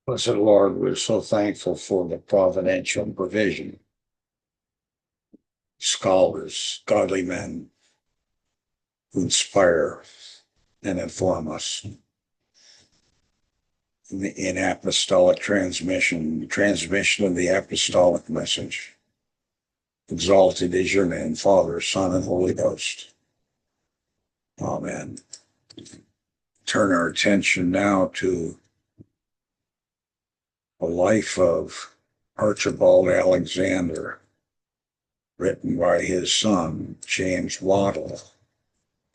Blessed Lord, we're so thankful for the providential provision. Scholars, godly men who inspire and inform us in apostolic transmission of the apostolic message. Exalted is your name, Father, Son, and Holy Ghost. Amen. Turn our attention now to the life of Archibald Alexander, written by his son, James Waddell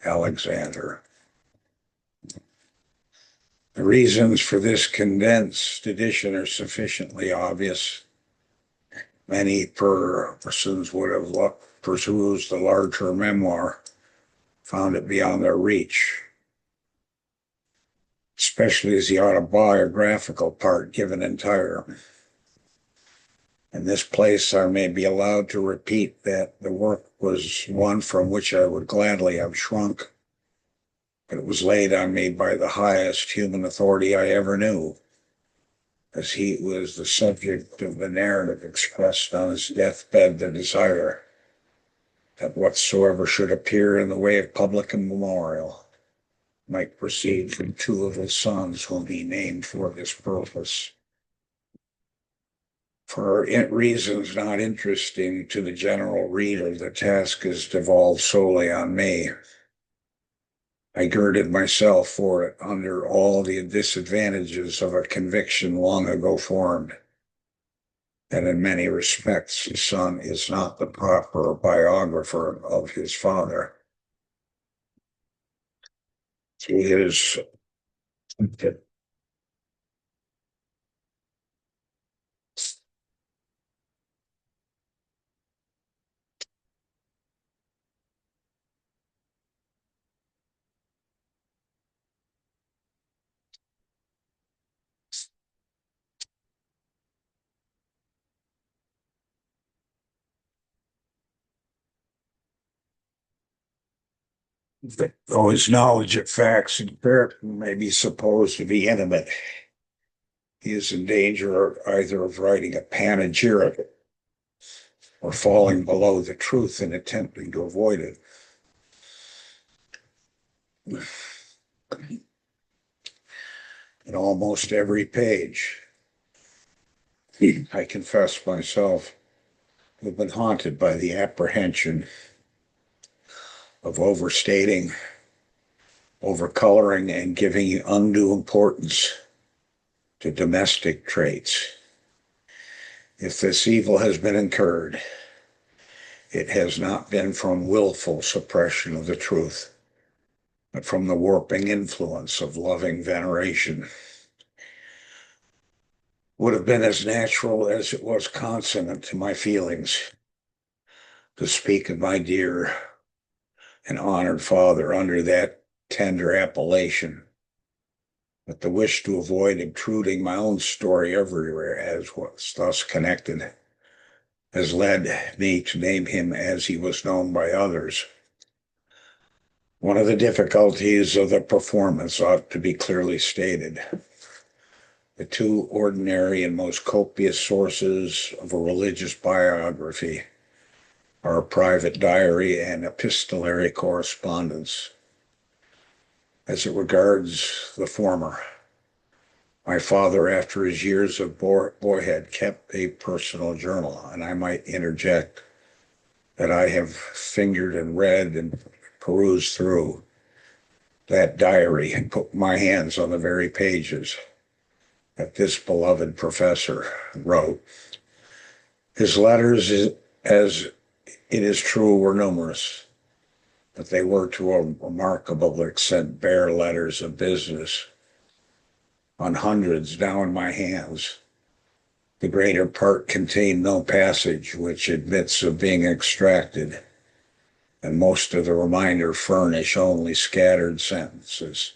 Alexander. The reasons for this condensed edition are sufficiently obvious. Many persons would have perused the larger memoir, found it beyond their reach, especially as the autobiographical part given entire. In this place, I may be allowed to repeat that the work was one from which I would gladly have shrunk, but it was laid on me by the highest human authority I ever knew, as he was the subject of the narrative expressed on his deathbed, the desire that whatsoever should appear in the way of public and memorial might proceed from two of his sons whom he named for this purpose. For reasons not interesting to the general reader, the task is devolved solely on me. I girded myself for it under all the disadvantages of a conviction long ago formed, that in many respects his son is not the proper biographer of his father. He is though his knowledge of facts and character may be supposed to be intimate, he is in danger either of writing a panegyric or falling below the truth in attempting to avoid it. In almost every page, I confess myself, have been haunted by the apprehension of overstating, overcoloring, and giving undue importance to domestic traits. If this evil has been incurred, it has not been from willful suppression of the truth, but from the warping influence of loving veneration. Would have been as natural as it was consonant to my feelings to speak of my dear and honored father under that tender appellation, but the wish to avoid obtruding my own story everywhere as was thus connected has led me to name him as he was known by others. One of the difficulties of the performance ought to be clearly stated. The two ordinary and most copious sources of a religious biography are a private diary and epistolary correspondence. As it regards the former, my father, after his years of boyhood, kept a personal journal, and I might interject that I have fingered and read and perused through that diary and put my hands on the very pages that this beloved professor wrote. His letters, as it is true, were numerous, but they were to a remarkable extent bare letters of business. On hundreds now in my hands, the greater part contained no passage which admits of being extracted, and most of the remainder furnish only scattered sentences.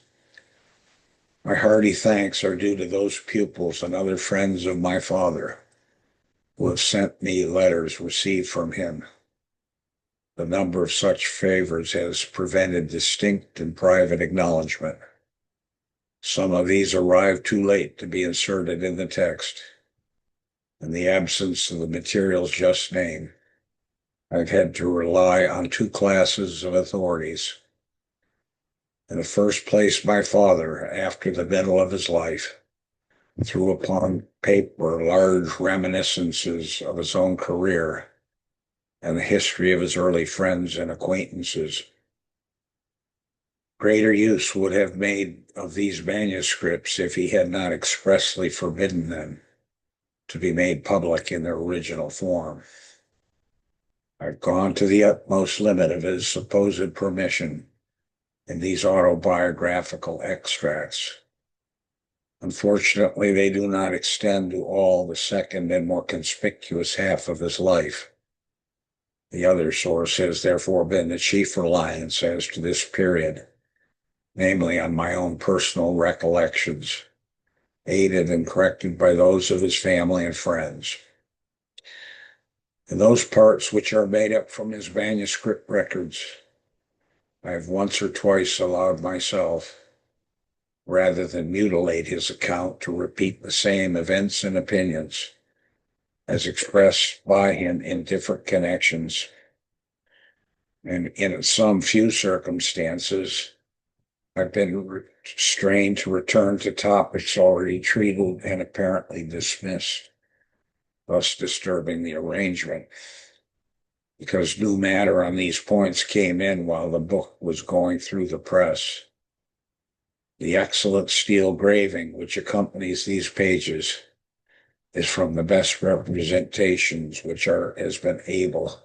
My hearty thanks are due to those pupils and other friends of my father who have sent me letters received from him. The number of such favors has prevented distinct and private acknowledgment. Some of these arrived too late to be inserted in the text. In the absence of the materials just named, I've had to rely on two classes of authorities. In the first place, my father, after the middle of his life, threw upon paper large reminiscences of his own career and the history of his early friends and acquaintances. Greater use would have made of these manuscripts if he had not expressly forbidden them to be made public in their original form. I've gone to the utmost limit of his supposed permission in these autobiographical extracts. Unfortunately, they do not extend to all the second and more conspicuous half of his life. The other source has therefore been the chief reliance as to this period, namely on my own personal recollections, aided and corrected by those of his family and friends. In those parts which are made up from his manuscript records, I have once or twice allowed myself, rather than mutilate his account, to repeat the same events and opinions as expressed by him in different connections. And in some few circumstances, I've been strained to return to topics already treated and apparently dismissed, thus disturbing the arrangement, because new matter on these points came in while the book was going through the press. The excellent steel graving which accompanies these pages is from the best representations which art has been able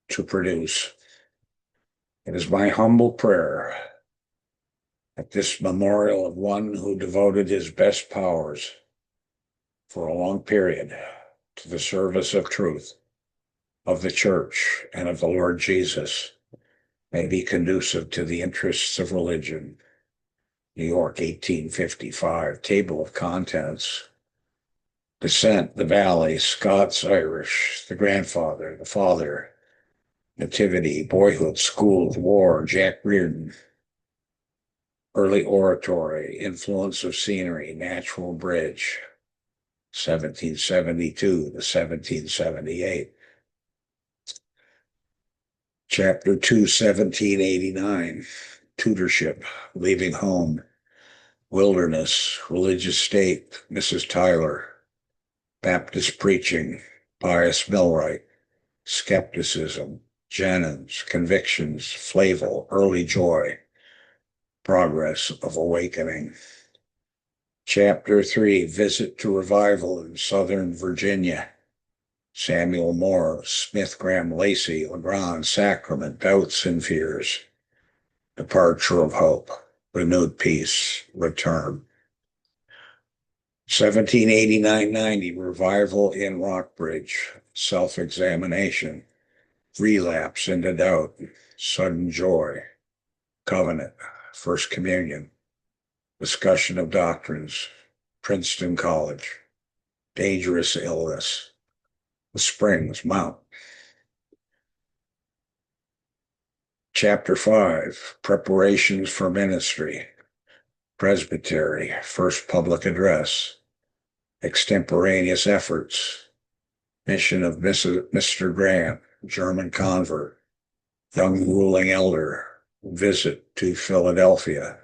to produce. It is my humble prayer at this memorial of one who devoted his best powers for a long period to the service of truth, of the church, and of the Lord Jesus, may be conducive to the interests of religion. New York, 1855. Table of Contents. Descent, the Valley, Scots Irish, the grandfather, the father, Nativity, boyhood, school, war, Jack Reardon. Early oratory, influence of scenery, Natural Bridge, 1772 to 1778. Chapter 2, 1789, tutorship, leaving home, wilderness, religious state, Mrs. Tyler, Baptist preaching, pious millwright, skepticism, Jennings, convictions, Flavel, early joy, progress of awakening. Chapter 3, visit to revival in Southern Virginia, Samuel Moore, Smith, Graham, Lacey, Legrand, Sacrament, doubts and fears, departure of hope, renewed peace, return. 1789-90, revival in Rockbridge, self-examination, relapse into doubt, sudden joy, covenant, first communion, discussion of doctrines, Princeton College, dangerous illness, the Springs, Mount. Chapter 5, preparations for ministry, presbytery, first public address, extemporaneous efforts, mission of Mr. Grant, German convert, young ruling elder, visit to Philadelphia,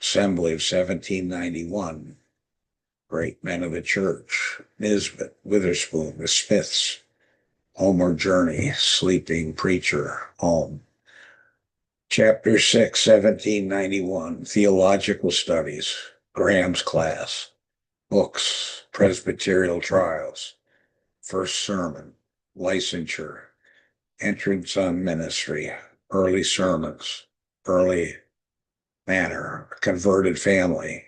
assembly of 1791, great men of the church, Nisbet, Witherspoon, the Smiths, homeward journey, sleeping preacher, home. Chapter 6, 1791, theological studies, Graham's class, books, presbyterial trials, first sermon, licensure, entrance on ministry, early sermons, early manner, converted family,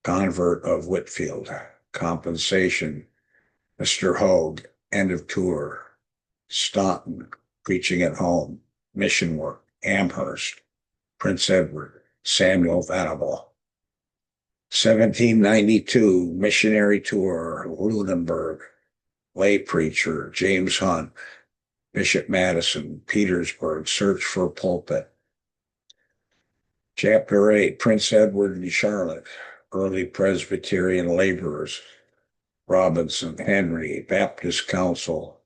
convert of Whitfield, compensation, Mr. Hogue, end of tour, Staunton, preaching at home, mission work, Amherst, Prince Edward, Samuel Venable. 1792, missionary tour, Lunenburg, lay preacher, James Hunt, Bishop Madison, Petersburg, search for pulpit. Chapter 8, Prince Edward and Charlotte, Early Presbyterian Laborers, Robinson, Henry, Baptist Council,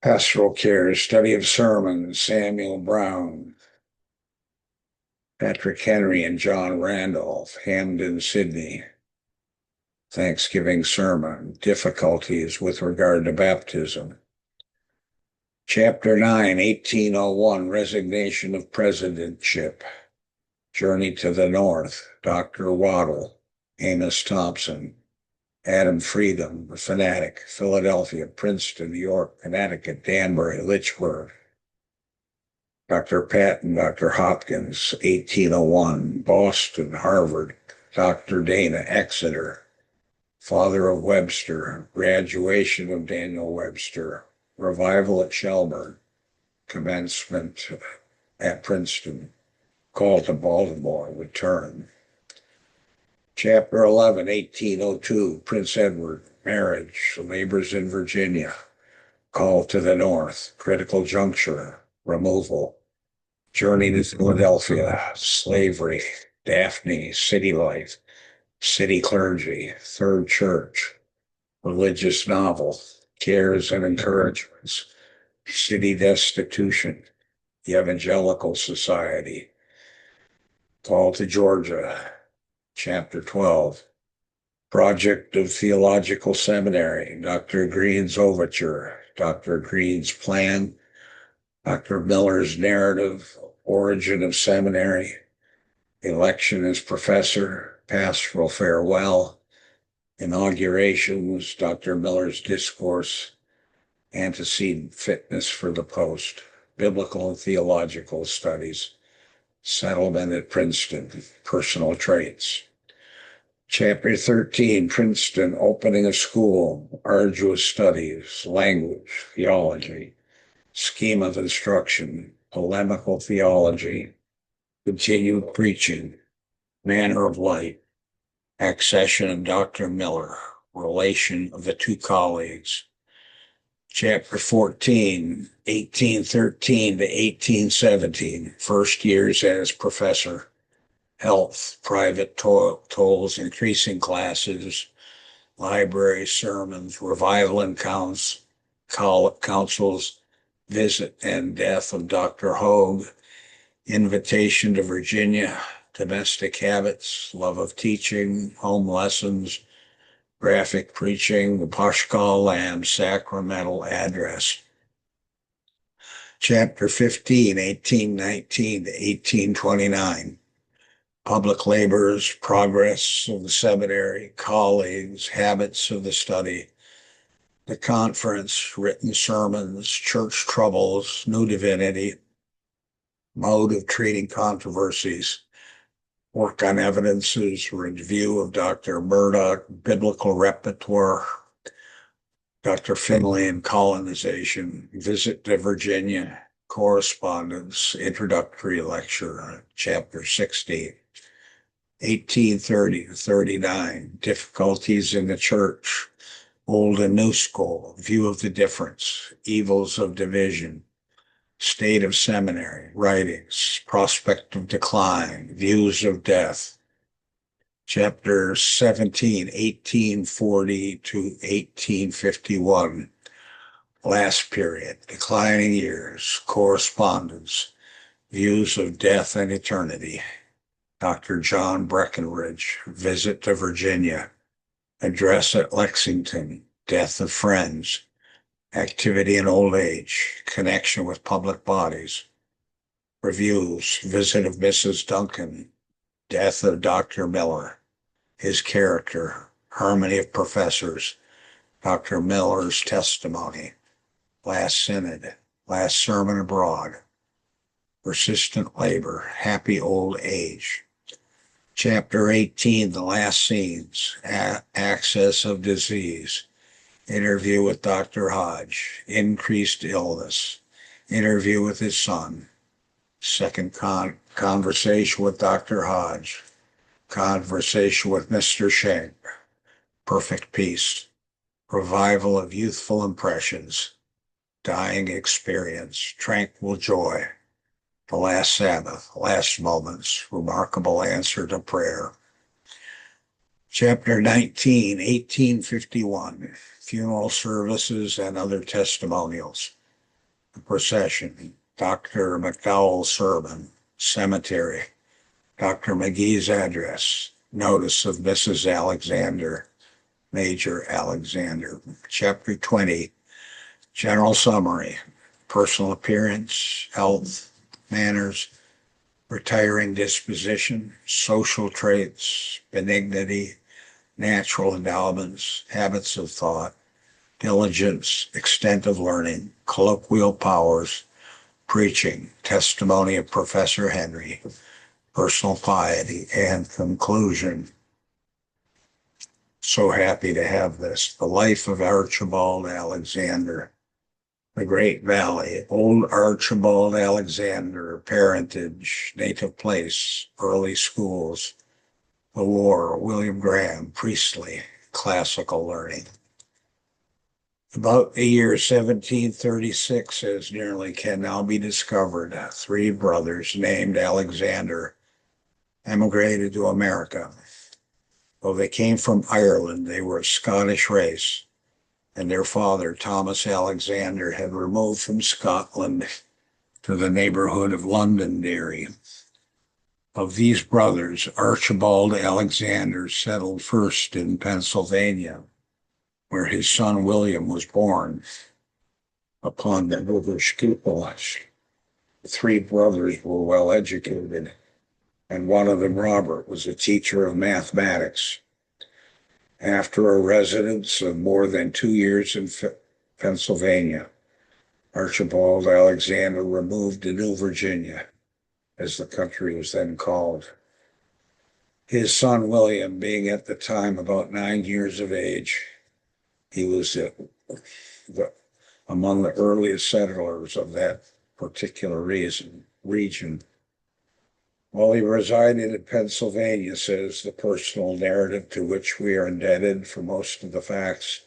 Pastoral Care, Study of Sermons, Samuel Brown, Patrick Henry and John Randolph, Hamden, Sydney, Thanksgiving Sermon, Difficulties with Regard to Baptism. Chapter 9, 1801, Resignation of Presidentship, Journey to the North, Dr. Waddell, Amos Thompson, Adam Freedom, The Fanatic, Philadelphia, Princeton, New York, Connecticut, Danbury, Litchburg, Dr. Patton, Dr. Hopkins, 1801, Boston, Harvard, Dr. Dana, Exeter, Father of Webster, Graduation of Daniel Webster, Revival at Shelburne, Commencement at Princeton, Call to Baltimore, Return. Chapter 11, 1802, Prince Edward, Marriage, Labors in Virginia, Call to the North, Critical Juncture, Removal, Journey to Philadelphia, Slavery, Daphne, City Life, City Clergy, Third Church, Religious Novel, Cares and Encouragements, City Destitution, the Evangelical Society, Call to Georgia, Chapter 12, Project of Theological Seminary, Dr. Green's Overture, Dr. Green's Plan, Dr. Miller's Narrative, Origin of Seminary, Election as Professor, Pastoral Farewell, Inaugurations, Dr. Miller's Discourse, Antecedent Fitness for the Post, Biblical and Theological Studies, Settlement at Princeton, Personal Traits. Chapter 13, Princeton, Opening of School, Arduous Studies, Language, Theology, Scheme of Instruction, Polemical Theology, Continued Preaching, Manner of Light, Accession of Dr. Miller, Relation of the Two Colleagues. Chapter 14, 1813 to 1817, First Years as Professor, Health, Private Tolls, Increasing Classes, Library Sermons, Revival and Councils, Visit and Death of Dr. Hogue, Invitation to Virginia, Domestic Habits, Love of Teaching, Home Lessons, Graphic Preaching, the Pashkal Lamb, Sacramental Address. Chapter 15, 1819 to 1829, Public Labors, Progress of the Seminary, Colleagues, Habits of the Study, the Conference, Written Sermons, Church Troubles, New Divinity, Mode of Treating Controversies, Work on Evidences, Review of Dr. Murdoch, Biblical Repertoire, Dr. Finley and Colonization, Visit to Virginia, Correspondence, Introductory Lecture, Chapter 16, 1830 to 39, Difficulties in the Church, Old and New School, View of the Difference, Evils of Division, State of Seminary, Writings, Prospect of Decline, Views of Death. Chapter 17, 1840 to 1851, Last Period, Declining Years, Correspondence, Views of Death and Eternity. Dr. John Breckenridge, Visit to Virginia, Address at Lexington, Death of Friends, Activity in Old Age, Connection with Public Bodies, Reviews, Visit of Mrs. Duncan, Death of Dr. Miller, His Character, Harmony of Professors, Dr. Miller's Testimony, Last Synod, Last Sermon Abroad, Persistent Labor, Happy Old Age. Chapter 18, The Last Scenes, Access of Disease, Interview with Dr. Hodge, Increased Illness, Interview with his son, Second Conversation with Dr. Hodge, Conversation with Mr. Schenck, Perfect Peace, Revival of Youthful Impressions, Dying Experience, Tranquil Joy, The Last Sabbath, Last Moments, Remarkable Answer to Prayer. Chapter 19, 1851, Funeral Services and Other Testimonials. The Procession, Dr. McDowell's Sermon, Cemetery, Dr. McGee's Address, Notice of Mrs. Alexander, Major Alexander. Chapter 20, General Summary, Personal Appearance, Health, Manners, Retiring Disposition, Social Traits, Benignity, Natural Endowments, Habits of Thought, Diligence, Extent of Learning, Colloquial Powers, Preaching, Testimony of Professor Henry, Personal Piety, and Conclusion. So happy to have this. The Life of Archibald Alexander. The Great Valley, Old Archibald Alexander, parentage, native place, early schools, the war, William Graham, Priestley, classical learning. About the year 1736, as nearly can now be discovered, three brothers named Alexander emigrated to America. Though they came from Ireland, they were a Scottish race, and their father, Thomas Alexander, had removed from Scotland to the neighborhood of Londonderry. Of these brothers, Archibald Alexander settled first in Pennsylvania, where his son William was born. Upon the river Schuylkill, the three brothers were well educated, and one of them, Robert, was a teacher of mathematics. After a residence of more than 2 years in Pennsylvania, Archibald Alexander removed to New Virginia, as the country was then called. His son William, being at the time about 9 years of age, he was among the earliest settlers of that particular region. While he resided in Pennsylvania, says the personal narrative to which we are indebted for most of the facts,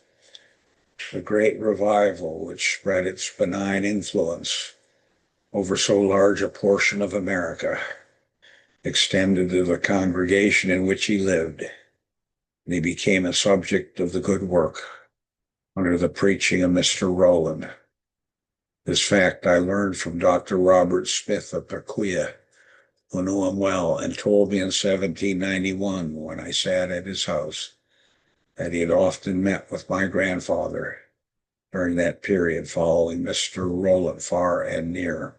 the great revival which spread its benign influence over so large a portion of America extended to the congregation in which he lived, and he became a subject of the good work under the preaching of Mr. Rowland. This fact I learned from Dr. Robert Smith of Pequea, who knew him well and told me in 1791, when I sat at his house, that he had often met with my grandfather during that period following Mr. Rowland far and near.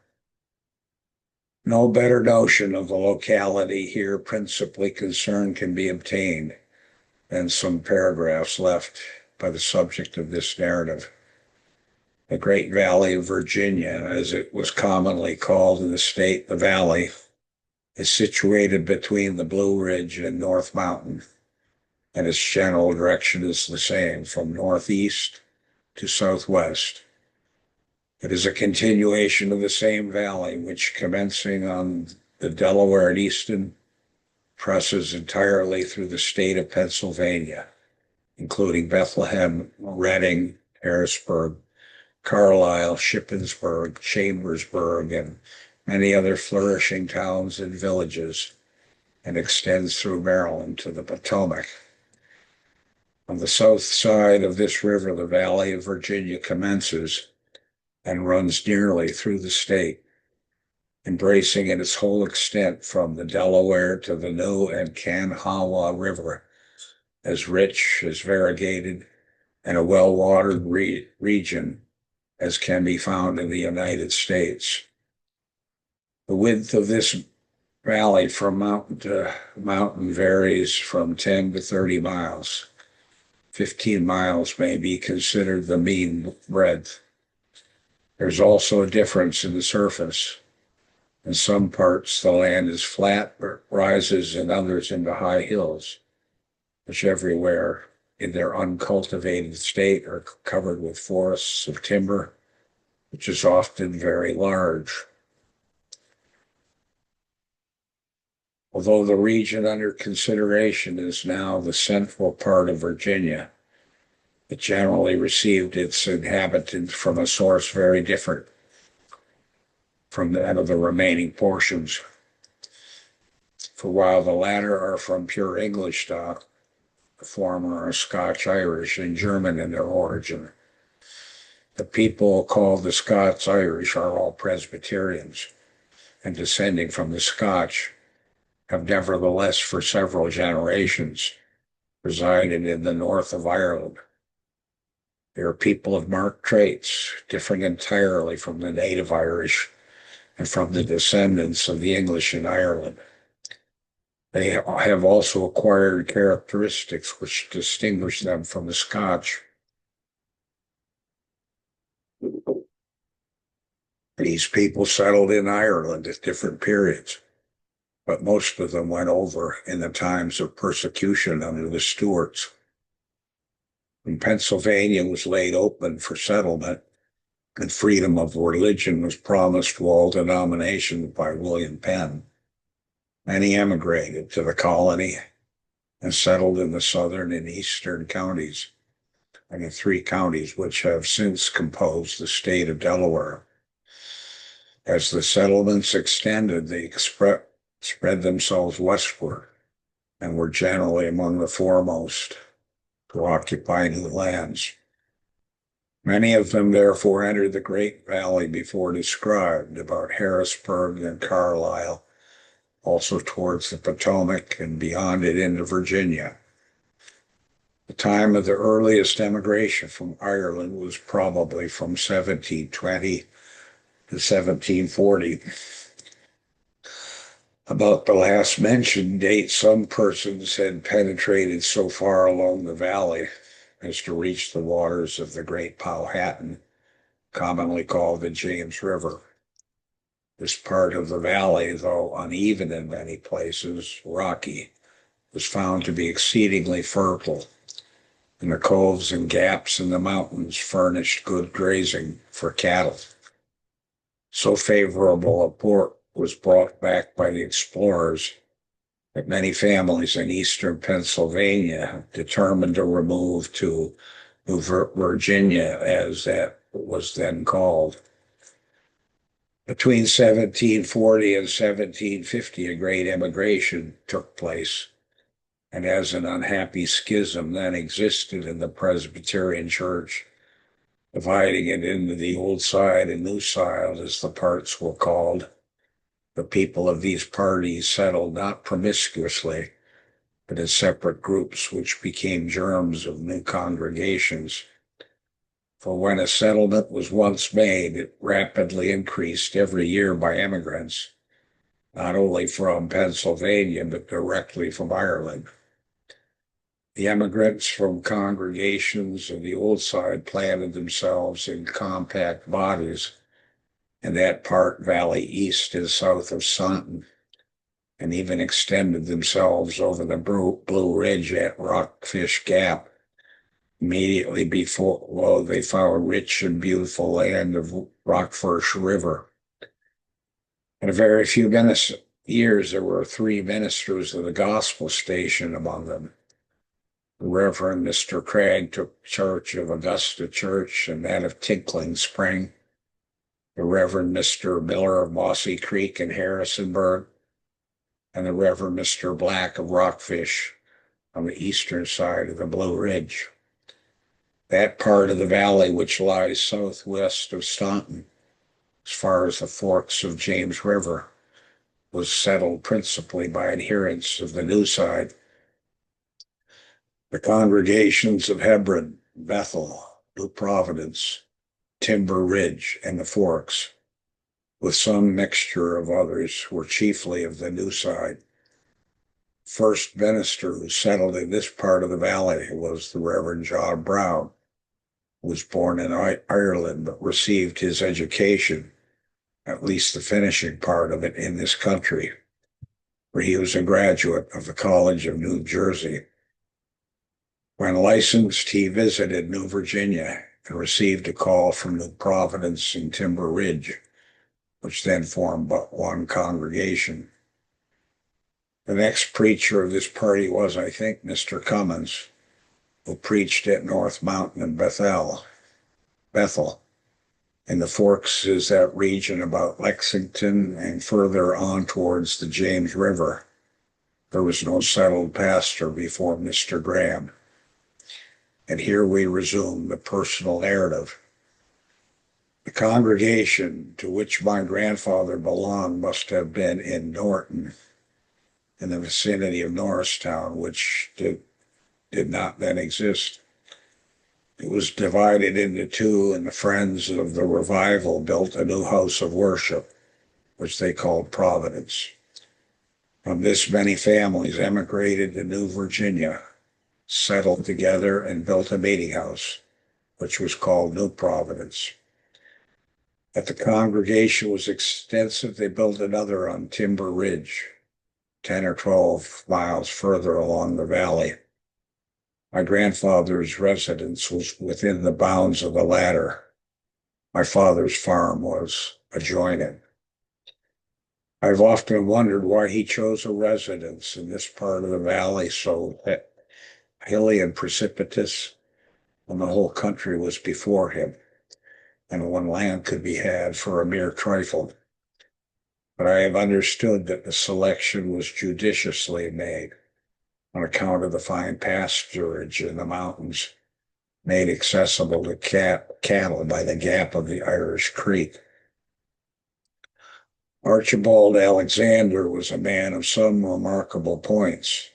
No better notion of the locality here principally concerned can be obtained than some paragraphs left by the subject of this narrative. The Great Valley of Virginia, as it was commonly called in the state, the Valley, is situated between the Blue Ridge and North Mountain, and its general direction is the same, from northeast to southwest. It is a continuation of the same valley, which, commencing on the Delaware and Easton, presses entirely through the state of Pennsylvania, including Bethlehem, Reading, Harrisburg, Carlisle, Shippensburg, Chambersburg, and many other flourishing towns and villages, and extends through Maryland to the Potomac. On the south side of this river, the Valley of Virginia commences and runs nearly through the state, embracing in its whole extent from the Delaware to the New and Kanawha River, as rich, as variegated, and a well-watered region as can be found in the United States. The width of this valley from mountain to mountain varies from 10 to 30 miles. 15 miles may be considered the mean breadth. There's also a difference in the surface. In some parts, the land is flat but rises in others into high hills, which everywhere in their uncultivated state are covered with forests of timber, which is often very large. Although the region under consideration is now the central part of Virginia, it generally received its inhabitants from a source very different from that of the remaining portions. For while the latter are from pure English stock, the former are Scotch-Irish and German in their origin. The people called the Scots-Irish are all Presbyterians, and descending from the Scotch, have nevertheless for several generations resided in the north of Ireland. They are people of marked traits, differing entirely from the native Irish and from the descendants of the English in Ireland. They have also acquired characteristics which distinguish them from the Scotch. These people settled in Ireland at different periods, but most of them went over in the times of persecution under the Stuarts. When Pennsylvania was laid open for settlement and freedom of religion was promised to all denominations by William Penn, many emigrated to the colony and settled in the southern and eastern counties, and the three counties which have since composed the state of Delaware. As the settlements extended, they spread themselves westward and were generally among the foremost to occupy new lands. Many of them therefore entered the great valley before described, about Harrisburg and Carlisle, also towards the Potomac and beyond it into Virginia. The time of the earliest emigration from Ireland was probably from 1720 to 1740. About the last mentioned date, some persons had penetrated so far along the valley as to reach the waters of the great Powhatan, commonly called the James River. This part of the valley, though uneven in many places, rocky, was found to be exceedingly fertile, and the coves and gaps in the mountains furnished good grazing for cattle. So favorable a port was brought back by the explorers that many families in eastern Pennsylvania determined to remove to New Virginia, as that was then called. Between 1740 and 1750, a great emigration took place, and as an unhappy schism then existed in the Presbyterian Church, dividing it into the old side and new side, as the parts were called, the people of these parties settled not promiscuously, but as separate groups which became germs of new congregations. For when a settlement was once made, it rapidly increased every year by immigrants, not only from Pennsylvania, but directly from Ireland. The emigrants from congregations of the old side planted themselves in compact bodies in that part valley east and south of Staunton, and even extended themselves over the Blue Ridge at Rockfish Gap, immediately before they found rich and beautiful land of Rockfish River. In a very few years, there were three ministers of the gospel stationed among them. The Reverend Mr. Cragg took charge of Augusta Church and that of Tinkling Spring. The Reverend Mr. Miller of Mossy Creek in Harrisonburg, and the Reverend Mr. Black of Rockfish on the eastern side of the Blue Ridge. That part of the valley which lies southwest of Staunton, as far as the forks of James River, was settled principally by adherents of the new side. The congregations of Hebron, Bethel, New Providence, Timber Ridge, and the Forks, with some mixture of others, were chiefly of the new side. First minister who settled in this part of the valley was the Reverend John Brown, who was born in Ireland but received his education, at least the finishing part of it, in this country, where he was a graduate of the College of New Jersey. When licensed, he visited New Virginia and received a call from New Providence and Timber Ridge, which then formed but one congregation. The next preacher of this party was, I think, Mr. Cummins, who preached at North Mountain and Bethel. And the Forks is that region about Lexington and further on towards the James River. There was no settled pastor before Mr. Graham. And here we resume the personal narrative. The congregation to which my grandfather belonged must have been in Norton, in the vicinity of Norristown, which did not then exist. It was divided into two, and the Friends of the Revival built a new house of worship, which they called Providence. From this, many families emigrated to New Virginia, settled together, and built a meeting house, which was called New Providence. As the congregation was extensive, they built another on Timber Ridge, 10 or 12 miles further along the valley. My grandfather's residence was within the bounds of the latter. My father's farm was adjoining. I've often wondered why he chose a residence in this part of the valley so hilly and precipitous when the whole country was before him, and when land could be had for a mere trifle. But I have understood that the selection was judiciously made on account of the fine pasturage in the mountains, made accessible to cattle by the gap of the Irish Creek. Archibald Alexander was a man of some remarkable points.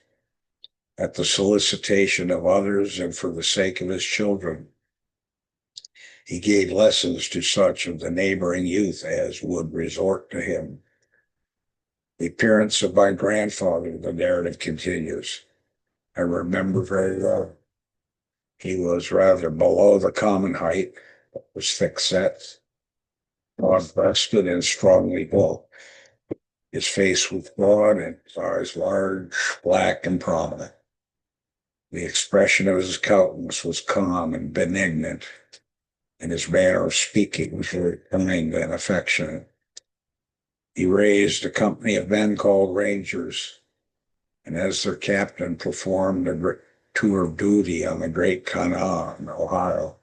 At the solicitation of others and for the sake of his children, he gave lessons to such of the neighboring youth as would resort to him. The appearance of my grandfather, the narrative continues, I remember very well. He was rather below the common height, but was thick-set, broad-breasted, and strongly built. His face was broad and his eyes large, black, and prominent. The expression of his countenance was calm and benignant, and his manner of speaking was very kind and affectionate. He raised a company of men called Rangers, and as their captain performed a tour of duty on the Great Kanawha in Ohio.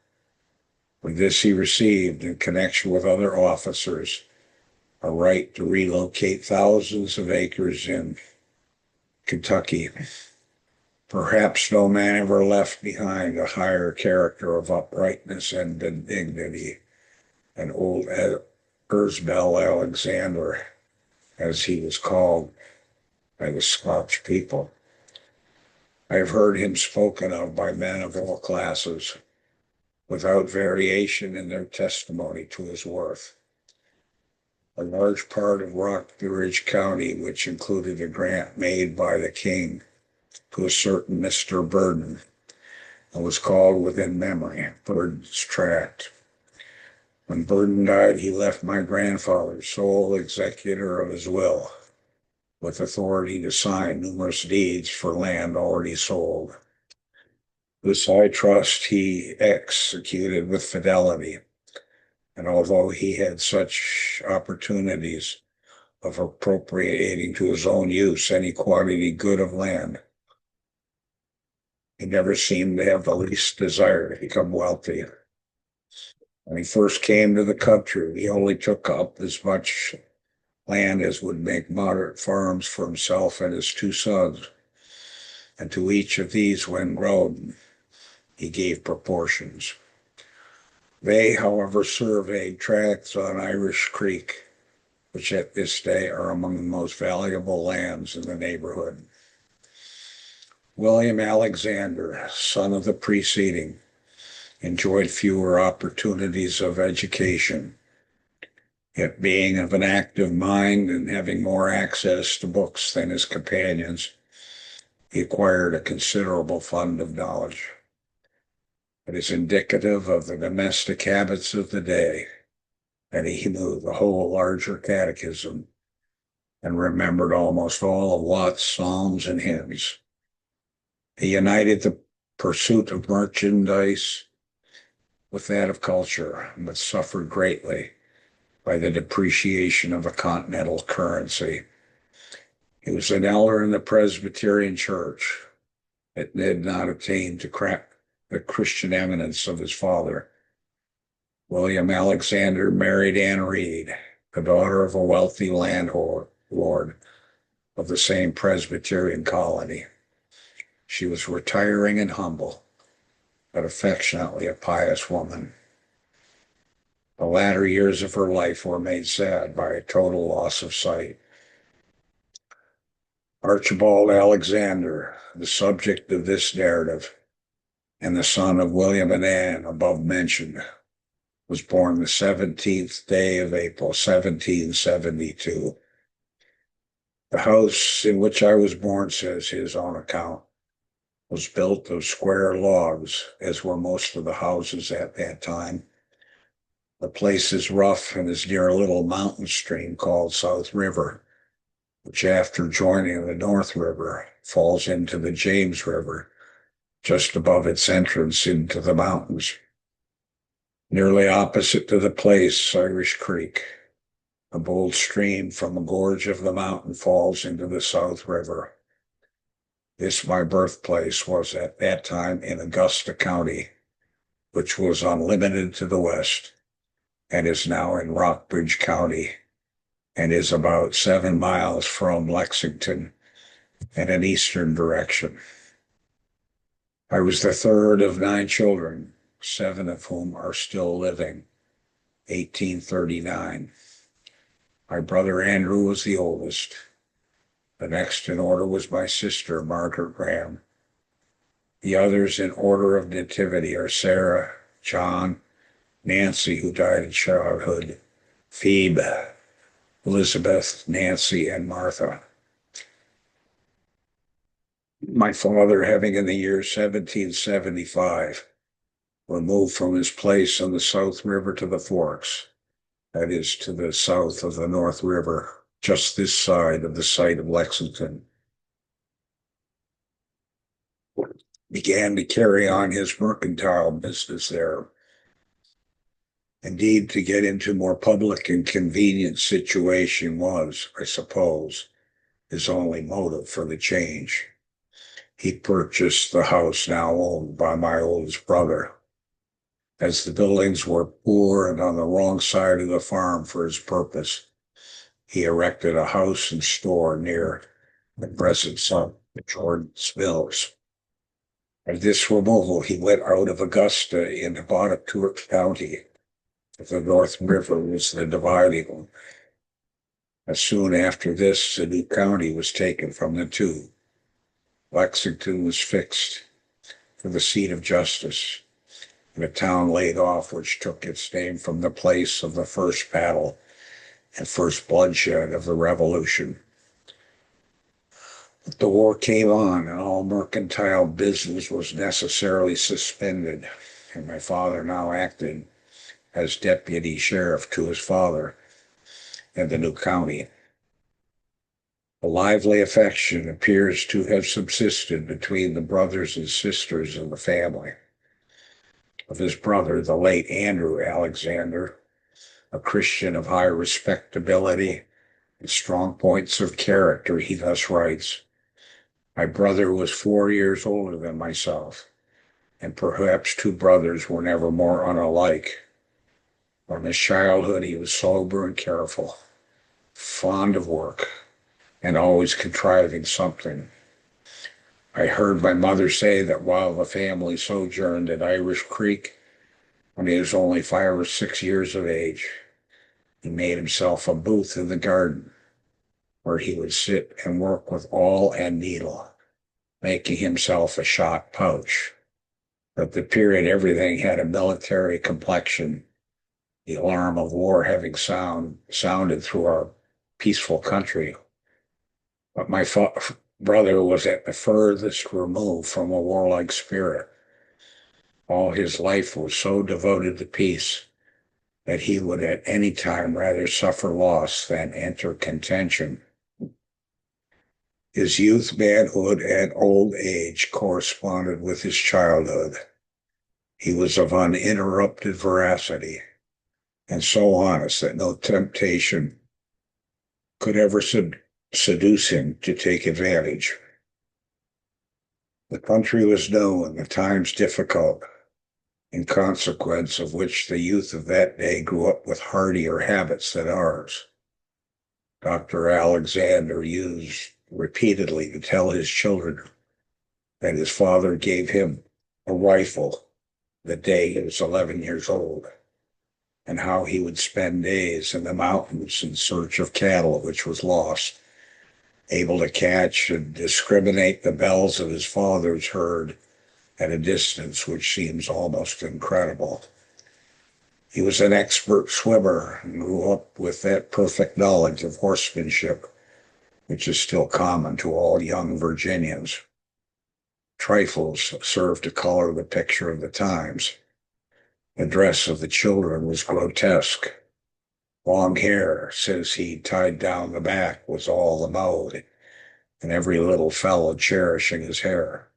With this he received, in connection with other officers, a right to relocate thousands of acres in Kentucky. Perhaps no man ever left behind a higher character of uprightness and benignity than old Archibald Alexander, as he was called by the Scotch people. I have heard him spoken of by men of all classes, without variation in their testimony to his worth. A large part of Rockbridge County, which included a grant made by the king to a certain Mr. Burden, and was called within memory Burden's Tract. When Burden died, he left my grandfather sole executor of his will, with authority to sign numerous deeds for land already sold. This I trust he executed with fidelity, and although he had such opportunities of appropriating to his own use any quantity good of land, he never seemed to have the least desire to become wealthy. When he first came to the country, he only took up as much land as would make moderate farms for himself and his two sons, and to each of these, when grown, he gave proportions. They, however, surveyed tracts on Irish Creek, which at this day are among the most valuable lands in the neighborhood. William Alexander, son of the preceding, enjoyed fewer opportunities of education. Yet being of an active mind and having more access to books than his companions, he acquired a considerable fund of knowledge. It is indicative of the domestic habits of the day that he knew the whole larger catechism and remembered almost all of Watt's psalms and hymns. He united the pursuit of merchandise with that of culture, but suffered greatly by the depreciation of a continental currency. He was an elder in the Presbyterian Church, but did not attain to the Christian eminence of his father. William Alexander married Anne Reed, the daughter of a wealthy landlord of the same Presbyterian colony. She was retiring and humble, but affectionately a pious woman. The latter years of her life were made sad by a total loss of sight. Archibald Alexander, the subject of this narrative, and the son of William and Anne above mentioned, was born the 17th day of April, 1772. The house in which I was born, says his own account, was built of square logs, as were most of the houses at that time. The place is rough and is near a little mountain stream called South River, which after joining the North River falls into the James River, just above its entrance into the mountains. Nearly opposite to the place, Irish Creek, a bold stream from a gorge of the mountain, falls into the South River. This, my birthplace, was at that time in Augusta County, which was unlimited to the west, and is now in Rockbridge County, and is about 7 miles from Lexington in an eastern direction. I was the third of 9 children, 7 of whom are still living, 1839. My brother Andrew was the oldest. The next in order was my sister, Margaret Graham. The others in order of nativity are Sarah, John, Nancy, who died in childhood, Phoebe, Elizabeth, Nancy, and Martha. My father, having in the year 1775 removed from his place on the South River to the Forks, that is, to the south of the North River, just this side of the site of Lexington, began to carry on his mercantile business there. Indeed, to get into more public and convenient situation was, I suppose, his only motive for the change. He purchased the house now owned by my oldest brother. As the buildings were poor and on the wrong side of the farm for his purpose, he erected a house and store near the present site, Jordan's Mills. At this removal, he went out of Augusta into Biographical County. The North River was the dividing one. As soon after this, a new county was taken from the two. Lexington was fixed for the seat of justice, and a town laid off which took its name from the place of the first battle and first bloodshed of the Revolution. But the war came on, and all mercantile business was necessarily suspended, and my father now acted as deputy sheriff to his father in the new county. A lively affection appears to have subsisted between the brothers and sisters of the family. Of his brother, the late Andrew Alexander, a Christian of high respectability and strong points of character, he thus writes, "My brother was 4 years older than myself, and perhaps 2 brothers were never more unalike. From his childhood he was sober and careful, fond of work, and always contriving something. I heard my mother say that while the family sojourned at Irish Creek, when he was only 5 or 6 years of age, he made himself a booth in the garden, where he would sit and work with awl and needle, making himself a shot pouch. At the period, everything had a military complexion, the alarm of war having sounded through our peaceful country. But my brother was at the furthest remove from a warlike spirit. All his life was so devoted to peace that he would at any time rather suffer loss than enter contention. His youth, manhood, and old age corresponded with his childhood. He was of uninterrupted veracity, and so honest that no temptation could ever seduce him to take advantage. The country was new and the times difficult, in consequence of which the youth of that day grew up with hardier habits than ours. Dr. Alexander used repeatedly to tell his children that his father gave him a rifle the day he was 11 years old, and how he would spend days in the mountains in search of cattle which was lost, able to catch and discriminate the bells of his father's herd at a distance which seems almost incredible. He was an expert swimmer and grew up with that perfect knowledge of horsemanship, which is still common to all young Virginians. Trifles served to color the picture of the times. The dress of the children was grotesque. Long hair, says he, tied down the back was all the mode, and every little fellow cherishing his hair.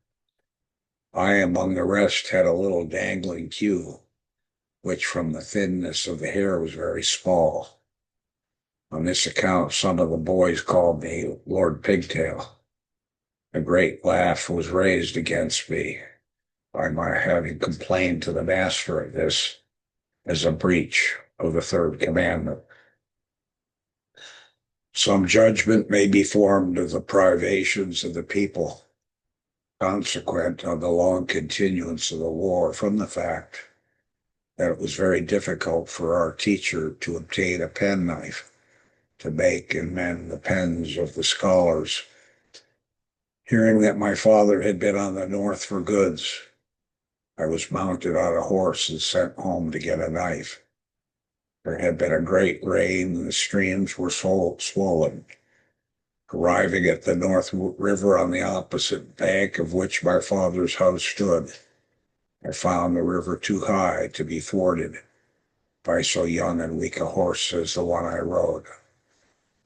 I, among the rest, had a little dangling queue, which from the thinness of the hair was very small. On this account, some of the boys called me Lord Pigtail. A great laugh was raised against me by my having complained to the master of this as a breach of the third commandment. Some judgment may be formed of the privations of the people consequent on the long continuance of the war from the fact that it was very difficult for our teacher to obtain a penknife to make and mend the pens of the scholars. Hearing that my father had been on the north for goods, I was mounted on a horse and sent home to get a knife. There had been a great rain and the streams were swollen. Arriving at the North River on the opposite bank of which my father's house stood, I found the river too high to be forded by so young and weak a horse as the one I rode.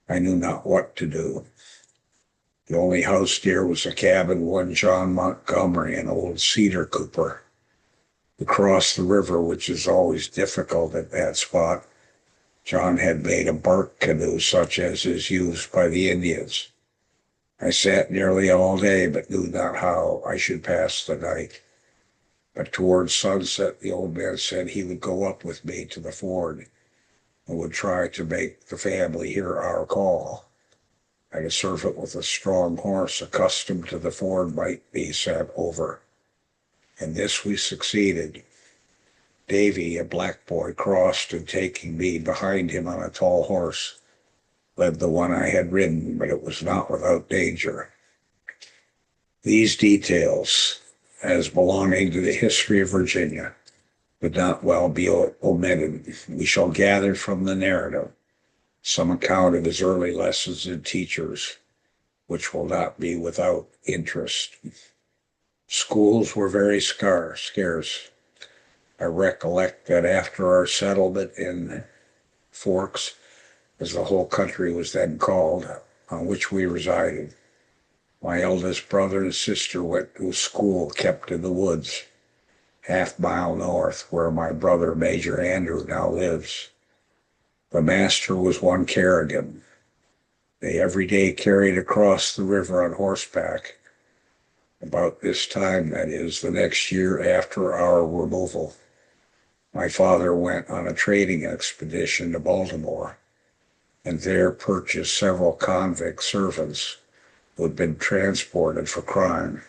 I knew not what to do. The only house near was a cabin one John Montgomery, an old cedar cooper. To cross the river, which is always difficult at that spot, John had made a bark canoe such as is used by the Indians. I sat nearly all day, but knew not how I should pass the night. But towards sunset, the old man said he would go up with me to the ford and would try to make the family hear our call. And a servant with a strong horse accustomed to the ford might be sent over. In this we succeeded. Davy, a black boy, crossed, and taking me behind him on a tall horse, led the one I had ridden, but it was not without danger. These details, as belonging to the history of Virginia, would not well be omitted. We shall gather from the narrative some account of his early lessons and teachers, which will not be without interest. Schools were very scarce. I recollect that after our settlement in Forks, as the whole country was then called, on which we resided, my eldest brother and sister went to a school kept in the woods, half-mile north, where my brother Major Andrew now lives. The master was one Kerrigan. They every day carried across the river on horseback. About this time, that is, the next year after our removal, my father went on a trading expedition to Baltimore, and there purchased several convict servants who had been transported for crime.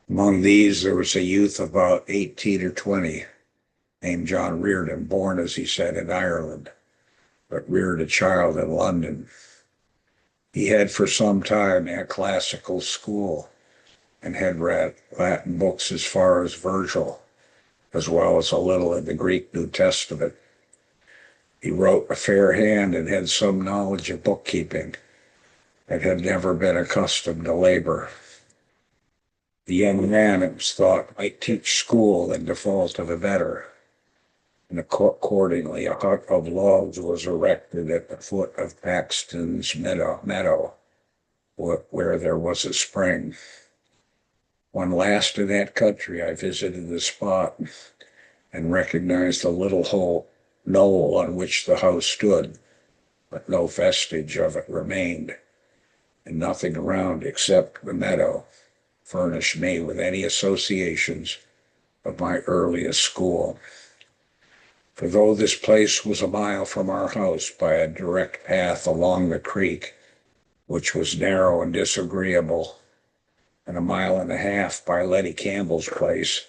Among these, there was a youth of about 18 or 20, named John Reardon, born, as he said, in Ireland, but reared a child in London. He had for some time at classical school and had read Latin books as far as Virgil, as well as a little in the Greek New Testament. He wrote a fair hand and had some knowledge of bookkeeping, and had never been accustomed to labor. The young man, it was thought, might teach school in default of a better, and accordingly a hut of logs was erected at the foot of Paxton's meadow, where there was a spring. When last in that country, I visited the spot and recognized the little knoll on which the house stood, but no vestige of it remained, and nothing around except the meadow furnished me with any associations of my earliest school. For though this place was a mile from our house by a direct path along the creek, which was narrow and disagreeable, and a mile and a half by Letty Campbell's place,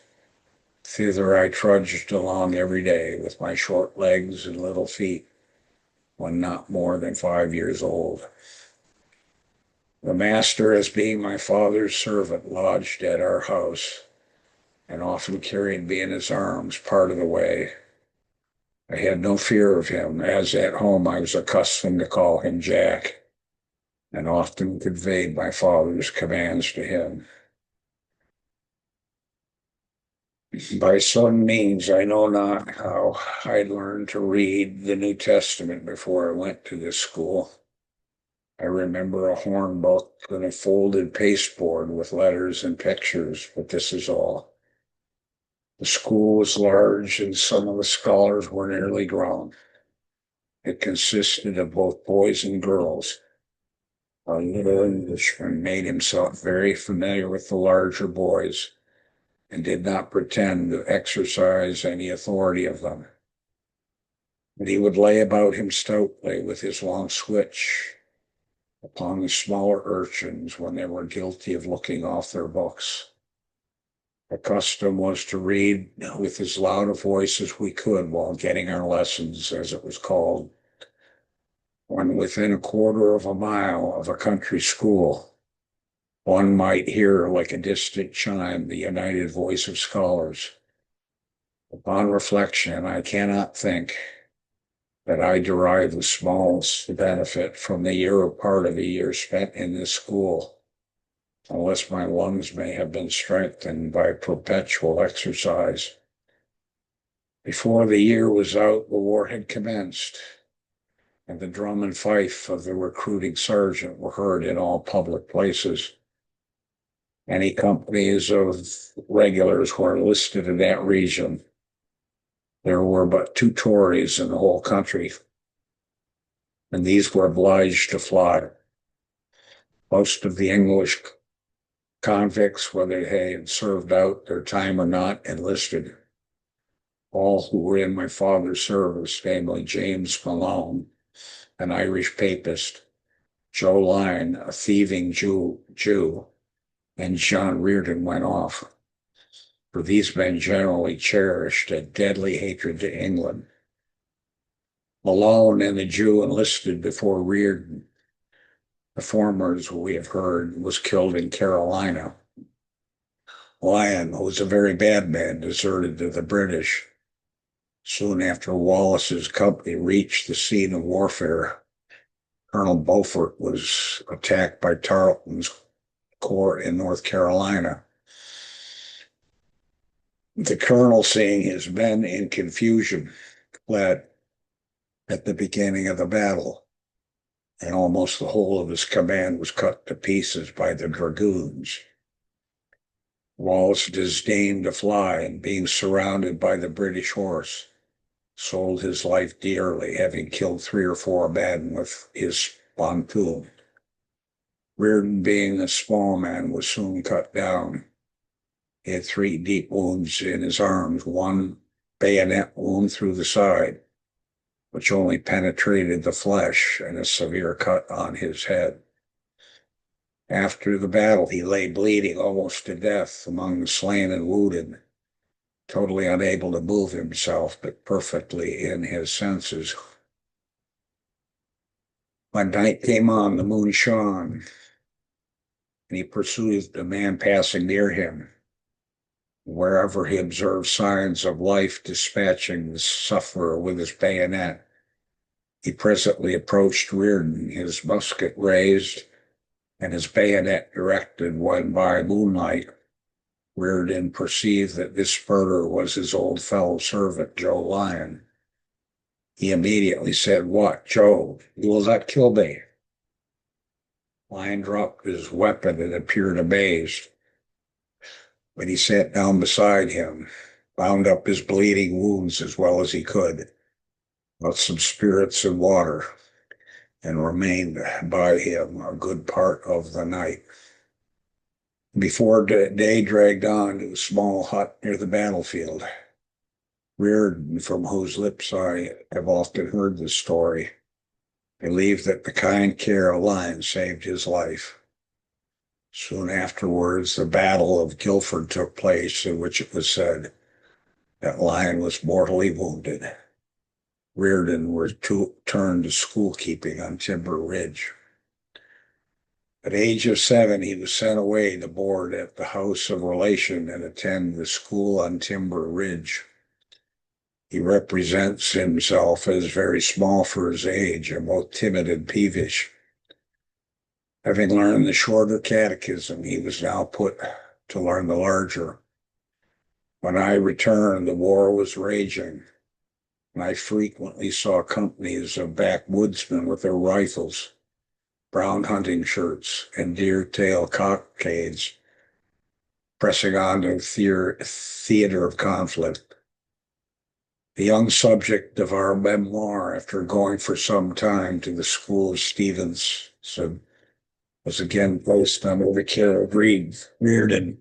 thither I trudged along every day with my short legs and little feet when not more than 5 years old. The master, as being my father's servant, lodged at our house and often carried me in his arms part of the way. I had no fear of him, as at home I was accustomed to call him Jack, and often conveyed my father's commands to him. By some means, I know not how, I learned to read the New Testament before I went to this school. I remember a horn book and a folded pasteboard with letters and pictures, but this is all. The school was large, and some of the scholars were nearly grown. It consisted of both boys and girls. A little Englishman made himself very familiar with the larger boys and did not pretend to exercise any authority of them. But he would lay about him stoutly with his long switch upon the smaller urchins when they were guilty of looking off their books. The custom was to read with as loud a voice as we could while getting our lessons, as it was called. When within a quarter of a mile of a country school, one might hear like a distant chime the united voice of scholars. Upon reflection, I cannot think that I derived the smallest benefit from the year or part of the year spent in this school, unless my lungs may have been strengthened by perpetual exercise. Before the year was out, the war had commenced, and the drum and fife of the recruiting sergeant were heard in all public places. Any companies of regulars were enlisted in that region. There were but 2 Tories in the whole country, and these were obliged to fly. Most of the English convicts, whether they had served out their time or not, enlisted. All who were in my father's service, namely James Malone, an Irish papist, Joe Lyon, a thieving Jew, and John Reardon went off. For these men generally cherished a deadly hatred to England. Malone and the Jew enlisted before Reardon. The former, as we have heard, was killed in Carolina. Lyon, who was a very bad man, deserted to the British. Soon after Wallace's company reached the scene of warfare, Colonel Beaufort was attacked by Tarleton's corps in North Carolina. The colonel, seeing his men in confusion, fled at the beginning of the battle, and almost the whole of his command was cut to pieces by the dragoons. Wallace disdained to fly, and being surrounded by the British horse, sold his life dearly, having killed 3 or 4 men with his pontoon. Reardon, being a small man, was soon cut down. He had 3 deep wounds in his arms, 1 bayonet wound through the side, which only penetrated the flesh, and a severe cut on his head. After the battle, he lay bleeding almost to death among the slain and wounded, totally unable to move himself, but perfectly in his senses. When night came on, the moon shone, and he perceived a man passing near him. Wherever he observed signs of life dispatching the sufferer with his bayonet, he presently approached Reardon, his musket raised and his bayonet directed. When by moonlight, Reardon perceived that this murderer was his old fellow servant, Joe Lyon. He immediately said, "What, Joe, you will not kill me?" Lyon dropped his weapon and appeared amazed. But he sat down beside him, bound up his bleeding wounds as well as he could, got some spirits and water, and remained by him a good part of the night. Before day dragged on to a small hut near the battlefield. Reardon, from whose lips I have often heard the story, believed that the kind care of Lyon saved his life. Soon afterwards, the Battle of Guilford took place, in which it was said that Lyon was mortally wounded. Reardon was turned to schoolkeeping on Timber Ridge. At the age of 7, he was sent away to board at the house of relation and attend the school on Timber Ridge. He represents himself as very small for his age and both timid and peevish. Having learned the shorter catechism, he was now put to learn the larger. When I returned, the war was raging, and I frequently saw companies of backwoodsmen with their rifles, brown hunting shirts, and deer-tail cockades pressing on to the theater of conflict. The young subject of our memoir, after going for some time to the school of Stevenson, was again placed under the care of Reardon,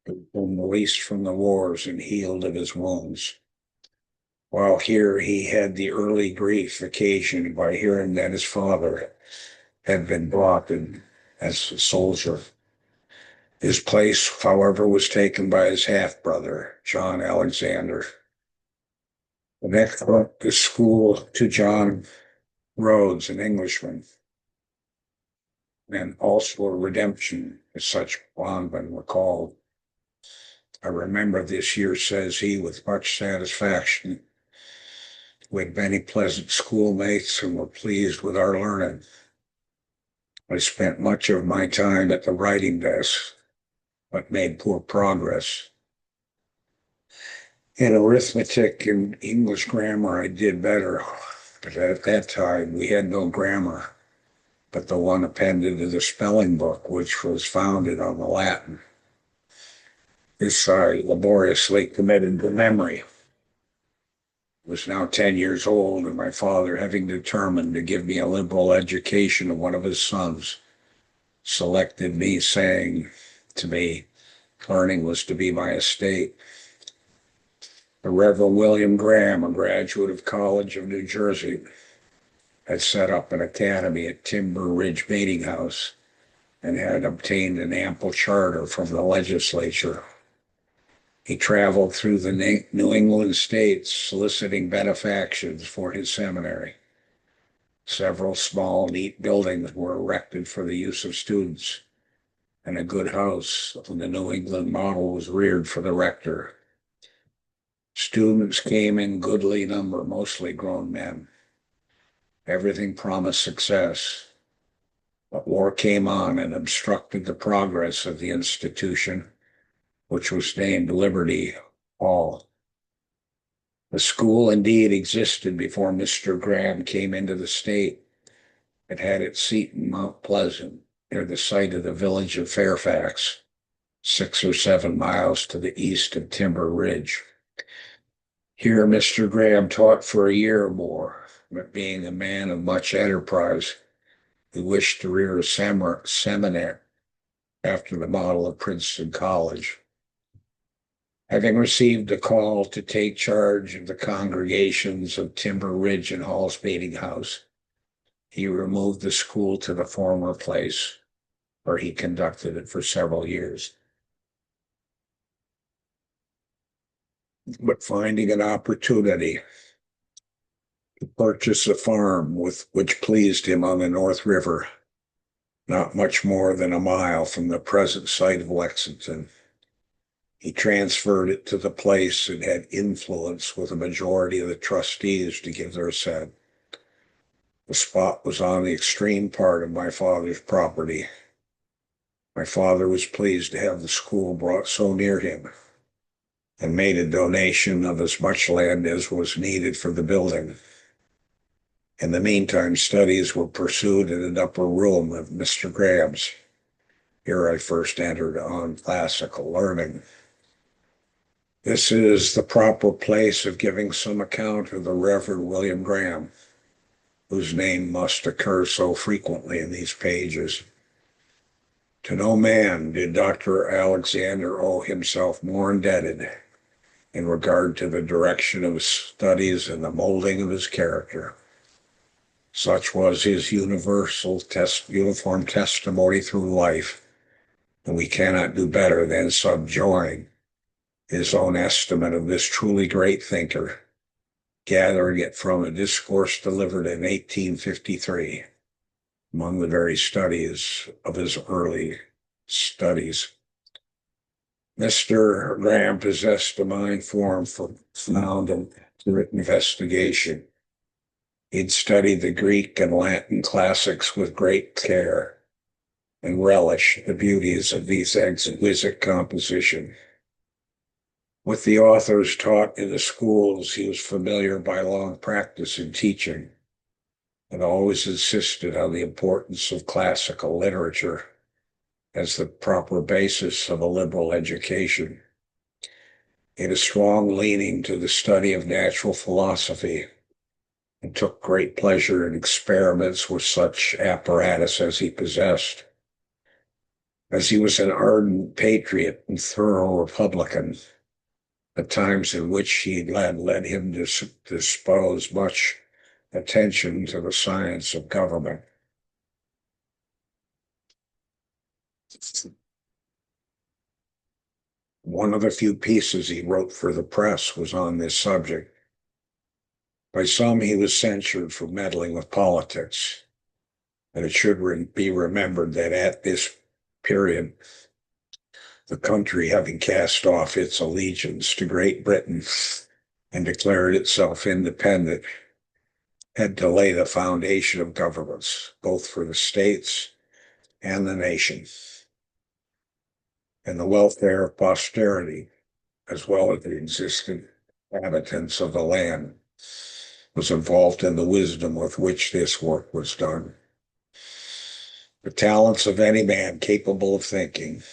who was released from the wars and healed of his wounds. While here, he had the early grief occasioned by hearing that his father had been brought in as a soldier. His place, however, was taken by his half-brother, John Alexander. The next went to school to John Rhodes, an Englishman, and also a redemption, as such bondmen were called. I remember this year, says he, with much satisfaction. We had many pleasant schoolmates and were pleased with our learning. I spent much of my time at the writing desk, but made poor progress. In arithmetic and English grammar, I did better, but at that time we had no grammar, but the one appended to the spelling book, which was founded on the Latin. This I laboriously committed to memory. I was now 10 years old, and my father, having determined to give me a liberal education of one of his sons, selected me, saying to me, learning was to be my estate. The Reverend William Graham, a graduate of College of New Jersey, had set up an academy at Timber Ridge Meeting House and had obtained an ample charter from the legislature. He traveled through the New England states soliciting benefactions for his seminary. Several small, neat buildings were erected for the use of students, and a good house of the New England model was reared for the rector. Students came in goodly number, mostly grown men. Everything promised success, but war came on and obstructed the progress of the institution, which was named Liberty Hall. The school indeed existed before Mr. Graham came into the state. It had its seat in Mount Pleasant, near the site of the village of Fairfax, 6 or 7 miles to the east of Timber Ridge. Here Mr. Graham taught for a year or more, but being a man of much enterprise, he wished to rear a seminary after the model of Princeton College. Having received a call to take charge of the congregations of Timber Ridge and Hall's Meeting House, he removed the school to the former place, where he conducted it for several years. But finding an opportunity to purchase a farm which pleased him on the North River, not much more than a mile from the present site of Lexington, he transferred it to the place and had influence with a majority of the trustees to give their assent. The spot was on the extreme part of my father's property. My father was pleased to have the school brought so near him and made a donation of as much land as was needed for the building. In the meantime, studies were pursued in an upper room of Mr. Graham's. Here I first entered on classical learning. This is the proper place of giving some account of the Reverend William Graham, whose name must occur so frequently in these pages. To no man did Dr. Alexander owe himself more indebted in regard to the direction of his studies and the molding of his character. Such was his uniform testimony through life, and we cannot do better than subjoin his own estimate of this truly great thinker, gathering it from a discourse delivered in 1853 among the very studies of his early studies. Mr. Graham possessed a mind formed for profound and accurate investigation. He'd studied the Greek and Latin classics with great care and relish the beauties of these exquisite compositions. With the authors taught in the schools, he was familiar by long practice in teaching, and always insisted on the importance of classical literature as the proper basis of a liberal education. He had a strong leaning to the study of natural philosophy and took great pleasure in experiments with such apparatus as he possessed. As he was an ardent patriot and thorough Republican, the times in which he led him to dispose much attention to the science of government. One of the few pieces he wrote for the press was on this subject. By some, he was censured for meddling with politics, and it should be remembered that at this period, the country, having cast off its allegiance to Great Britain and declared itself independent, had to lay the foundation of governments, both for the states and the nation, and the welfare of posterity, as well as the existing inhabitants of the land, was involved in the wisdom with which this work was done. The talents of any man capable of thinking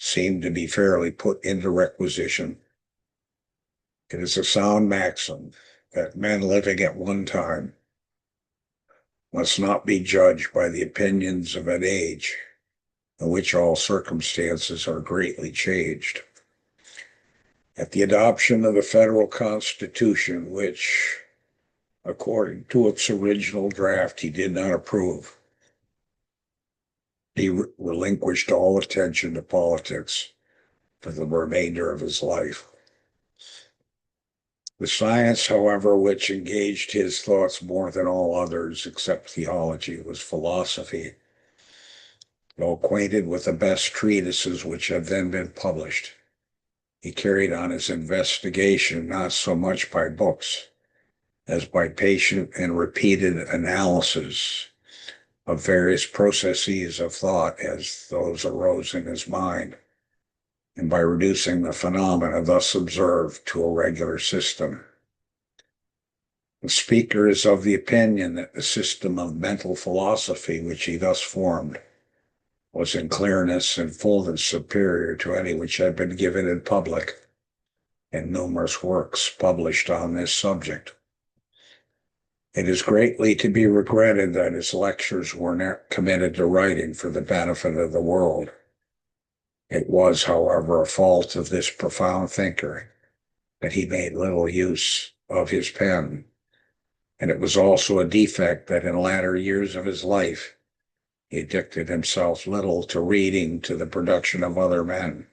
seem to be fairly put into requisition. It is a sound maxim that men living at one time must not be judged by the opinions of an age in which all circumstances are greatly changed. At the adoption of the federal Constitution, which, according to its original draft, he did not approve, he relinquished all attention to politics for the remainder of his life. The science, however, which engaged his thoughts more than all others except theology was philosophy. Though acquainted with the best treatises which had then been published, he carried on his investigation not so much by books as by patient and repeated analysis of various processes of thought as those arose in his mind, and by reducing the phenomena thus observed to a regular system. The speaker is of the opinion that the system of mental philosophy which he thus formed was in clearness and fullness superior to any which had been given in public and numerous works published on this subject. It is greatly to be regretted that his lectures were not committed to writing for the benefit of the world. It was, however, a fault of this profound thinker that he made little use of his pen, and it was also a defect that in latter years of his life he addicted himself little to reading to the production of other men,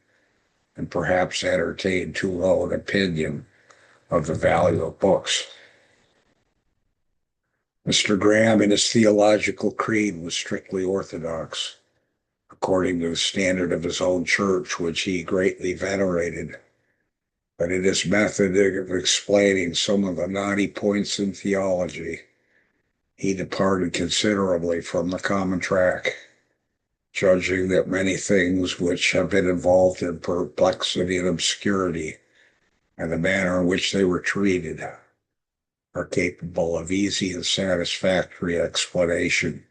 and perhaps entertained too low an opinion of the value of books. Mr. Graham, in his theological creed, was strictly orthodox, according to the standard of his own church, which he greatly venerated. But in his method of explaining some of the knotty points in theology, he departed considerably from the common track, judging that many things which have been involved in perplexity and obscurity, and the manner in which they were treated, are capable of easy and satisfactory explanation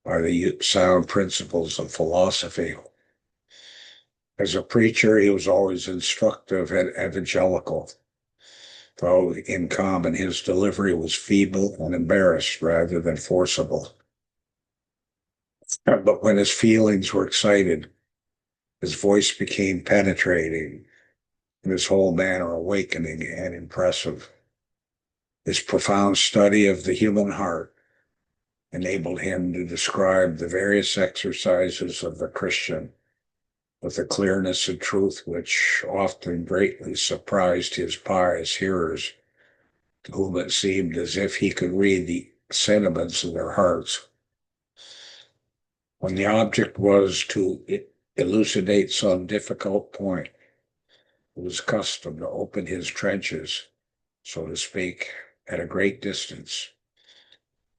by the sound principles of philosophy. As a preacher, he was always instructive and evangelical, though in common his delivery was feeble and embarrassed rather than forcible. But when his feelings were excited, his voice became penetrating, and his whole manner awakening and impressive. His profound study of the human heart enabled him to describe the various exercises of the Christian with a clearness and truth which often greatly surprised his pious hearers, to whom it seemed as if he could read the sentiments of their hearts. When the object was to elucidate some difficult point, he was accustomed to open his trenches, so to speak, at a great distance,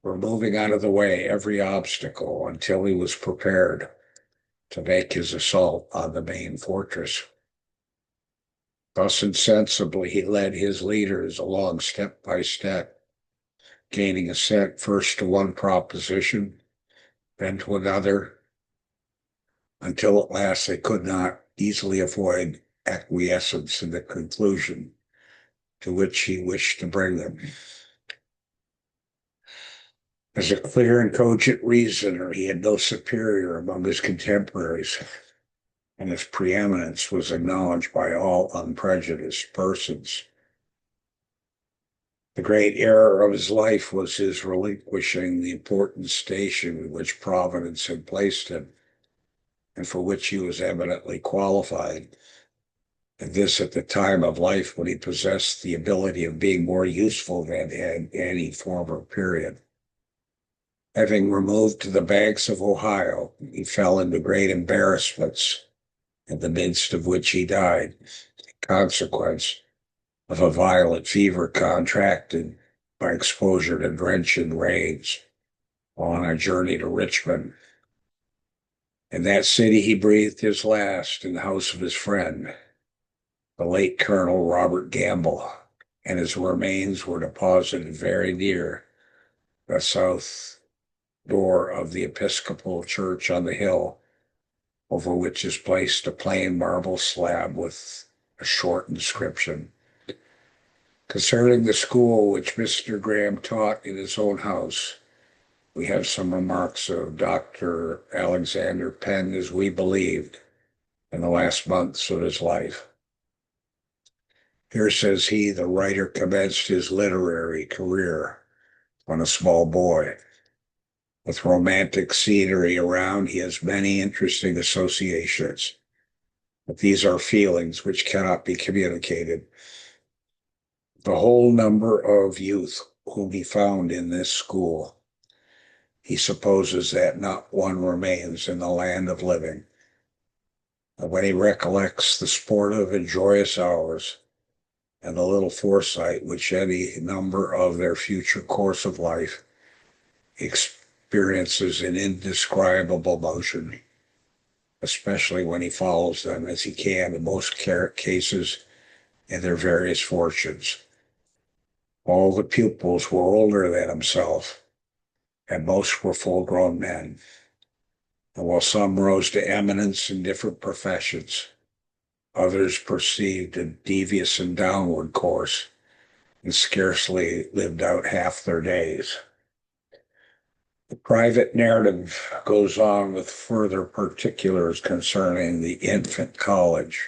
removing out of the way every obstacle until he was prepared to make his assault on the main fortress. Thus insensibly he led his leaders along step by step, gaining assent first to one proposition, then to another, until at last they could not easily avoid acquiescence in the conclusion to which he wished to bring them. As a clear and cogent reasoner, he had no superior among his contemporaries, and his preeminence was acknowledged by all unprejudiced persons. The great error of his life was his relinquishing the important station in which Providence had placed him, and for which he was eminently qualified, and this at the time of life when he possessed the ability of being more useful than at any former period. Having removed to the banks of Ohio, he fell into great embarrassments, in the midst of which he died, in consequence of a violent fever contracted by exposure to drenching rains on a journey to Richmond. In that city he breathed his last in the house of his friend, the late Colonel Robert Gamble, and his remains were deposited very near the south door of the Episcopal Church on the hill, over which is placed a plain marble slab with a short inscription. Concerning the school which Mr. Graham taught in his own house, we have some remarks of Dr. Alexander penned, as we believed, in the last months of his life. Here, says he, the writer commenced his literary career when a small boy. With romantic scenery around, he has many interesting associations, but these are feelings which cannot be communicated. The whole number of youth whom he found in this school, he supposes that not one remains in the land of living. And when he recollects the sportive and joyous hours, and the little foresight which any number of their future course of life experiences an indescribable motion, especially when he follows them as he can in most cases in their various fortunes. All the pupils were older than himself, and most were full-grown men. And while some rose to eminence in different professions, others pursued a devious and downward course and scarcely lived out half their days. The private narrative goes on with further particulars concerning the infant college.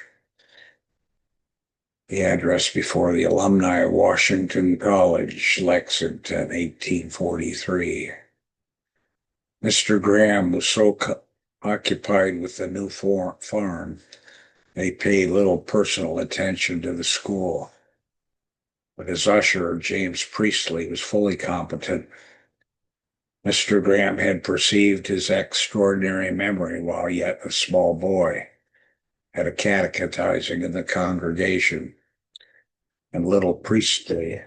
The address before the alumni of Washington College, Lexington, 1843. Mr. Graham was so occupied with the new farm, they paid little personal attention to the school. But his usher, James Priestley, was fully competent. Mr. Graham had perceived his extraordinary memory while yet a small boy, at a catechizing in the congregation, and little Priestley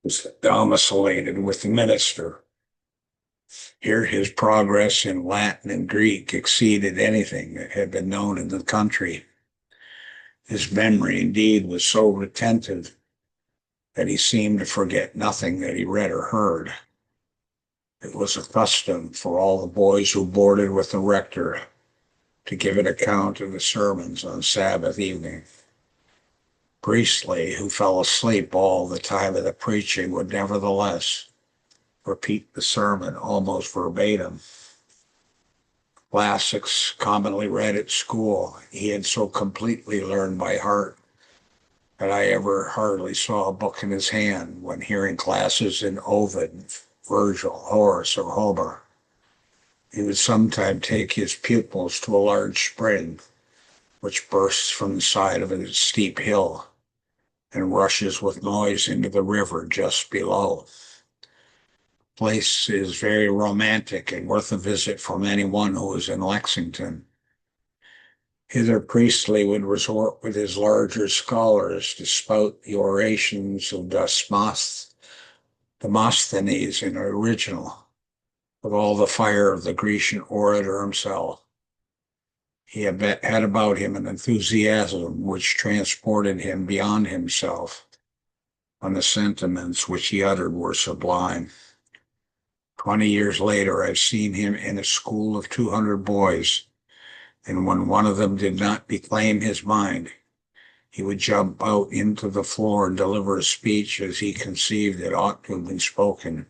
was domiciliated with the minister. Here his progress in Latin and Greek exceeded anything that had been known in the country. His memory, indeed, was so retentive that he seemed to forget nothing that he read or heard. It was a custom for all the boys who boarded with the rector to give an account of the sermons on Sabbath evening. Priestley, who fell asleep all the time of the preaching, would nevertheless repeat the sermon almost verbatim. classics commonly read at school. He had so completely learned by heart that I ever hardly saw a book in his hand when hearing classes in Ovid, Virgil, Horace, or Homer. He would sometimes take his pupils to a large spring, which bursts from the side of a steep hill and rushes with noise into the river just below. The place is very romantic and worth a visit from anyone who is in Lexington. Hither Priestley would resort with his larger scholars to spout the orations of Demosthenes in the original, with all the fire of the Grecian orator himself. He had about him an enthusiasm which transported him beyond himself, and the sentiments which he uttered were sublime. 20 years later, I've seen him in a school of 200 boys, and when one of them did not declaim his mind, he would jump out into the floor and deliver a speech as he conceived it ought to have been spoken.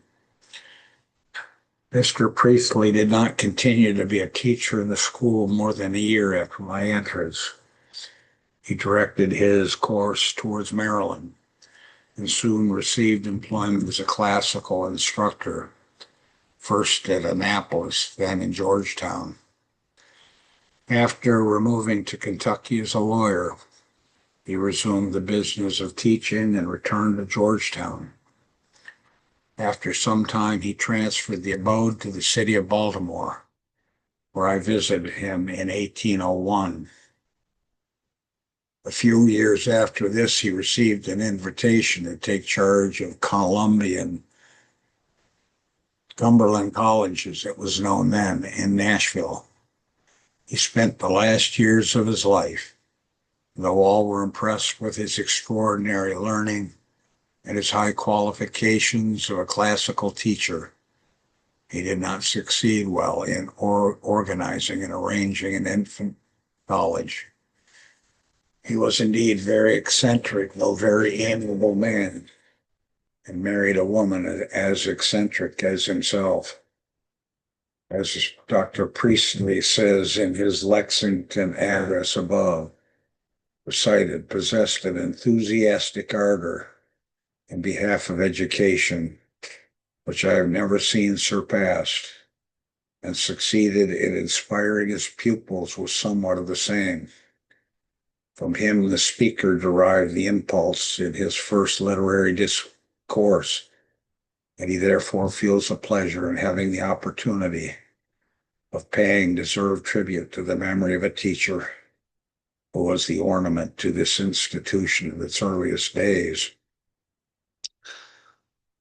Mr. Priestley did not continue to be a teacher in the school more than a year after my entrance. He directed his course towards Maryland and soon received employment as a classical instructor, first at Annapolis, then in Georgetown. After removing to Kentucky as a lawyer, he resumed the business of teaching and returned to Georgetown. After some time, he transferred the abode to the city of Baltimore, where I visited him in 1801. A few years after this, he received an invitation to take charge of Cumberland College, as it was known then, in Nashville. He spent the last years of his life, though all were impressed with his extraordinary learning and his high qualifications of a classical teacher. He did not succeed well in organizing and arranging an infant college. He was indeed very eccentric, though very amiable man, and married a woman as eccentric as himself. As Dr. Priestley says in his Lexington address above, recited, possessed an enthusiastic ardor in behalf of education, which I have never seen surpassed, and succeeded in inspiring his pupils with somewhat of the same. From him, the speaker derived the impulse in his first literary discourse, and he therefore feels a pleasure in having the opportunity of paying deserved tribute to the memory of a teacher who was the ornament to this institution in its earliest days.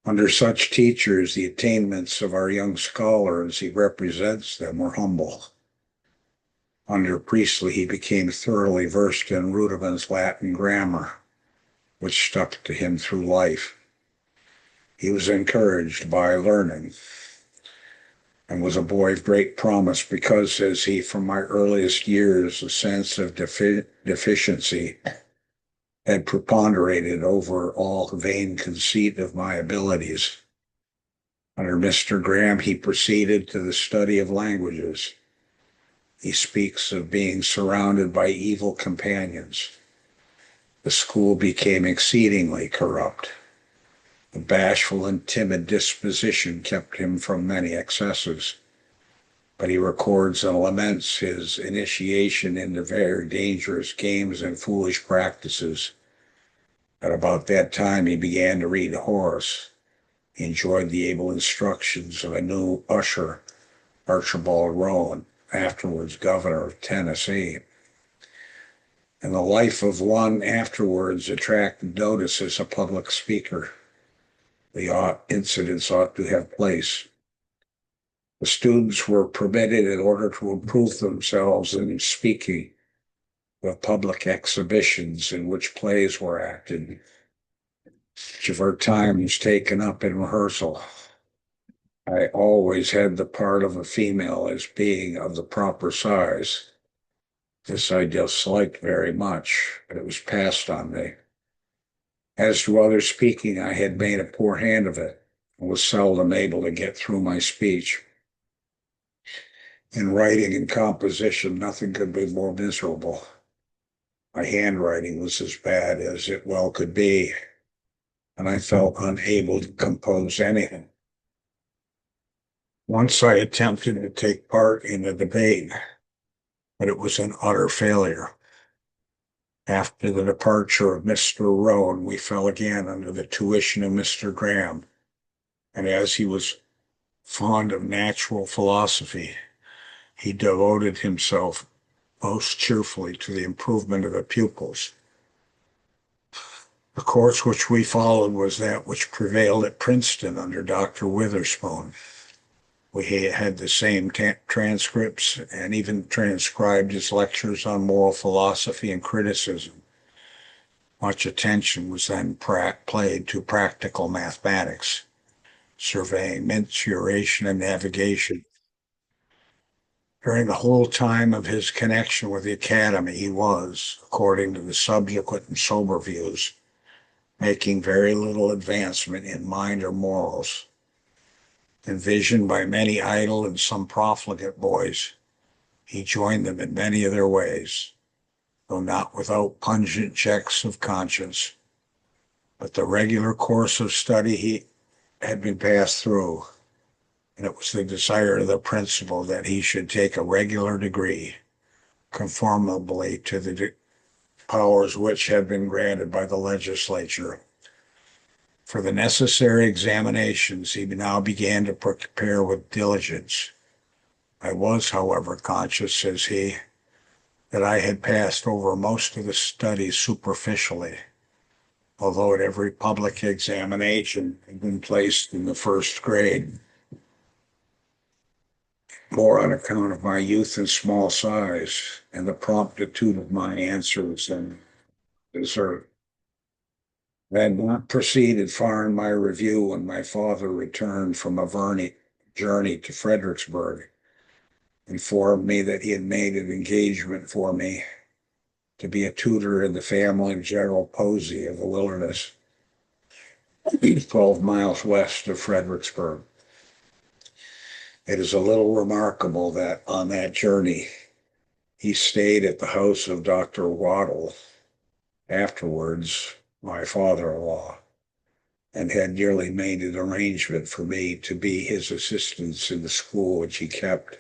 Under such teachers, the attainments of our young scholar as he represents them were humble. Under Priestley, he became thoroughly versed in Rudiments Latin grammar, which stuck to him through life. He was encouraged by learning and was a boy of great promise because, says he, from my earliest years, a sense of deficiency had preponderated over all vain conceit of my abilities. Under Mr. Graham, he proceeded to the study of languages. He speaks of being surrounded by evil companions. The school became exceedingly corrupt. A bashful and timid disposition kept him from many excesses, but he records and laments his initiation into very dangerous games and foolish practices. At about that time, he began to read Horace. He enjoyed the able instructions of a new usher, Archibald Alexander, afterwards governor of Tennessee. And the life of one afterwards attracted notice as a public speaker. The incidents ought to have place. The students were permitted, in order to improve themselves in speaking, of public exhibitions in which plays were acted. Much of our time was taken up in rehearsal. I always had the part of a female as being of the proper size. This I disliked very much, but it was passed on me. As to other speaking, I had made a poor hand of it and was seldom able to get through my speech. In writing and composition, nothing could be more miserable. My handwriting was as bad as it well could be, and I felt unable to compose anything. Once I attempted to take part in a debate, but it was an utter failure. After the departure of Mr. Rowan, we fell again under the tuition of Mr. Graham, and as he was fond of natural philosophy, he devoted himself most cheerfully to the improvement of the pupils. The course which we followed was that which prevailed at Princeton under Dr. Witherspoon. We had the same transcripts and even transcribed his lectures on moral philosophy and criticism. Much attention was then paid to practical mathematics, surveying, mensuration, and navigation. During the whole time of his connection with the Academy, he was, according to the subsequent and sober views, making very little advancement in mind or morals. Envisioned by many idle and some profligate boys, he joined them in many of their ways, though not without pungent checks of conscience. But the regular course of study he had been passed through, and it was the desire of the principal that he should take a regular degree, conformably to the powers which had been granted by the legislature. For the necessary examinations he now began to prepare with diligence. I was, however, conscious, says he, that I had passed over most of the studies superficially, although at every public examination had been placed in the first grade, more on account of my youth and small size and the promptitude of my answers than deserved. I had not proceeded far in my review when my father returned from a journey to Fredericksburg, informed me that he had made an engagement for me to be a tutor in the family of General Posey of the Wilderness, 12 miles west of Fredericksburg. It is a little remarkable that on that journey he stayed at the house of Dr. Waddell, afterwards my father-in-law, and had nearly made an arrangement for me to be his assistant in the school which he kept.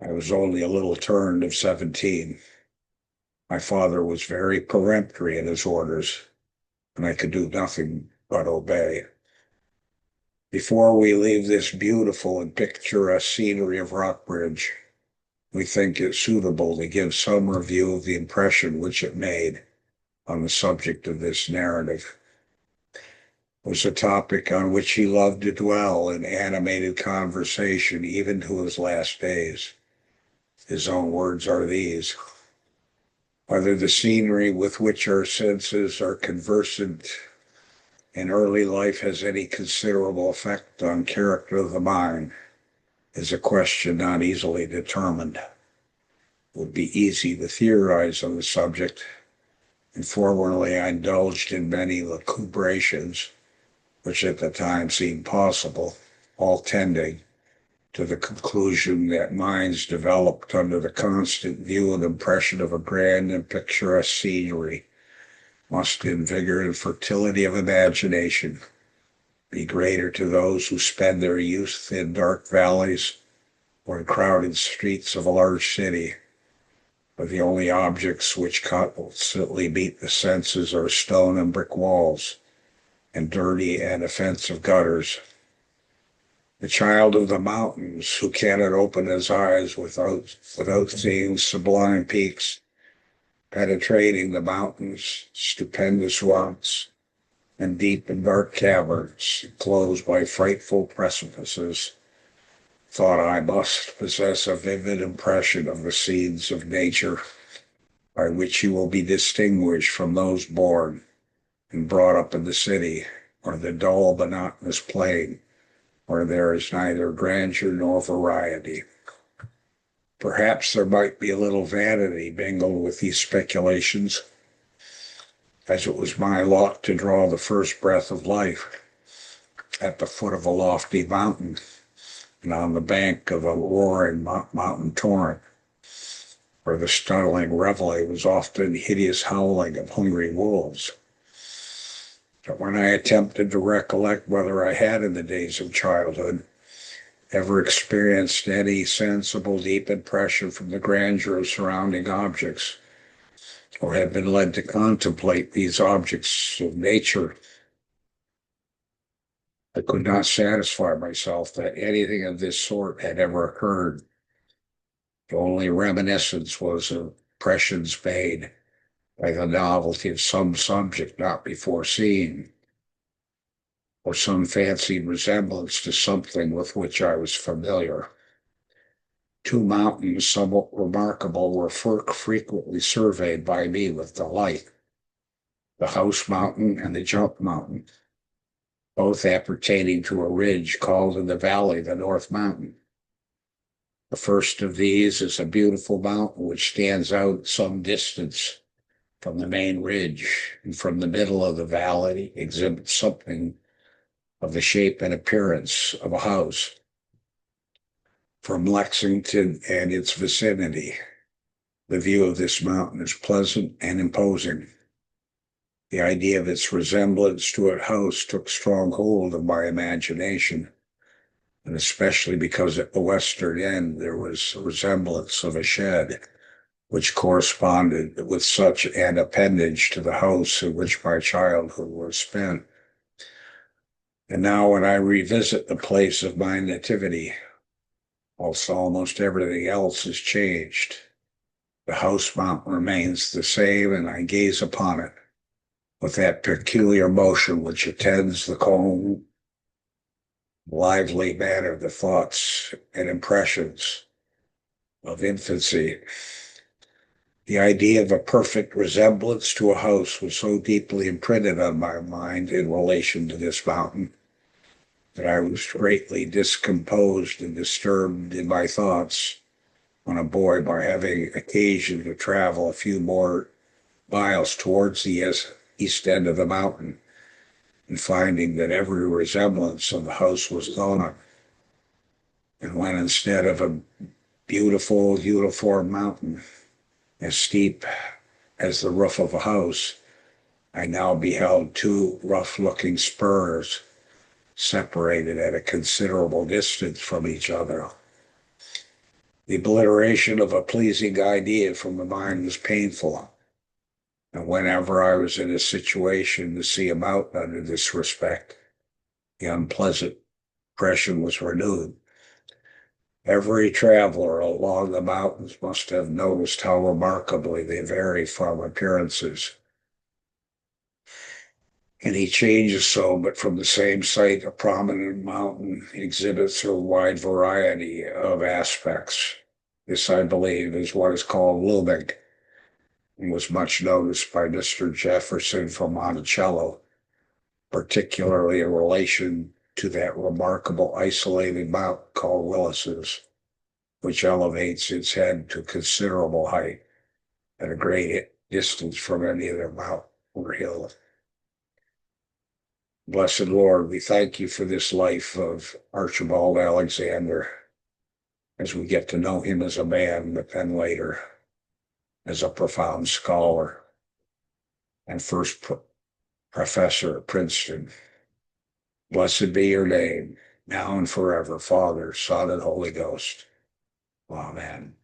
I was only a little turned of 17. My father was very peremptory in his orders, and I could do nothing but obey. Before we leave this beautiful and picturesque scenery of Rockbridge, we think it suitable to give some review of the impression which it made on the subject of this narrative. It was a topic on which he loved to dwell in animated conversation even to his last days. His own words are these: whether the scenery with which our senses are conversant in early life has any considerable effect on character of the mind is a question not easily determined. It would be easy to theorize on the subject, and formerly I indulged in many lucubrations, which at the time seemed possible, all tending to the conclusion that minds developed under the constant view and impression of a grand and picturesque scenery must, in vigor and fertility of imagination, be greater to those who spend their youth in dark valleys or in crowded streets of a large city, where the only objects which constantly meet the senses are stone and brick walls and dirty and offensive gutters. The child of the mountains, who cannot open his eyes without seeing sublime peaks penetrating the mountains, stupendous rocks, and deep and dark caverns enclosed by frightful precipices, thought I must possess a vivid impression of the scenes of nature by which he will be distinguished from those born and brought up in the city, or the dull, monotonous plain, where there is neither grandeur nor variety. Perhaps there might be a little vanity mingled with these speculations, as it was my lot to draw the first breath of life at the foot of a lofty mountain, and on the bank of a roaring mountain torrent, where the startling reveille was often hideous howling of hungry wolves. But when I attempted to recollect whether I had in the days of childhood ever experienced any sensible deep impression from the grandeur of surrounding objects, or had been led to contemplate these objects of nature, I could not satisfy myself that anything of this sort had ever occurred. The only reminiscence was of impressions made by the novelty of some subject not before seen, or some fancied resemblance to something with which I was familiar. Two mountains somewhat remarkable were frequently surveyed by me with delight: the House Mountain and the Jump Mountain, both appertaining to a ridge called in the valley the North Mountain. The first of these is a beautiful mountain which stands out some distance from the main ridge, and from the middle of the valley exhibits something of the shape and appearance of a house. From Lexington and its vicinity, the view of this mountain is pleasant and imposing. The idea of its resemblance to a house took strong hold of my imagination, and especially because at the western end there was a resemblance of a shed, which corresponded with such an appendage to the house in which my childhood was spent. And now when I revisit the place of my nativity, whilst almost everything else is changed, the House Mountain remains the same, and I gaze upon it with that peculiar motion which attends the calm, lively manner of the thoughts and impressions of infancy. The idea of a perfect resemblance to a house was so deeply imprinted on my mind in relation to this mountain that I was greatly discomposed and disturbed in my thoughts when a boy by having occasion to travel a few more miles towards the east end of the mountain, and finding that every resemblance of the house was gone, and when instead of a beautiful, uniform mountain, as steep as the roof of a house, I now beheld two rough-looking spurs separated at a considerable distance from each other. The obliteration of a pleasing idea from the mind was painful, and whenever I was in a situation to see a mountain under this respect, the unpleasant impression was renewed. Every traveler along the mountains must have noticed how remarkably they vary from appearances. Any changes so, but from the same site, a prominent mountain exhibits a wide variety of aspects. This, I believe, is what is called looming, and was much noticed by Mr. Jefferson from Monticello, particularly in relation to that remarkable isolated mountain called Willis's, which elevates its head to considerable height at a great distance from any other mountain or hill. Blessed Lord, we thank you for this life of Archibald Alexander, as we get to know him as a man, but then later as a profound scholar and first professor at Princeton. Blessed be your name, now and forever, Father, Son, and Holy Ghost. Amen.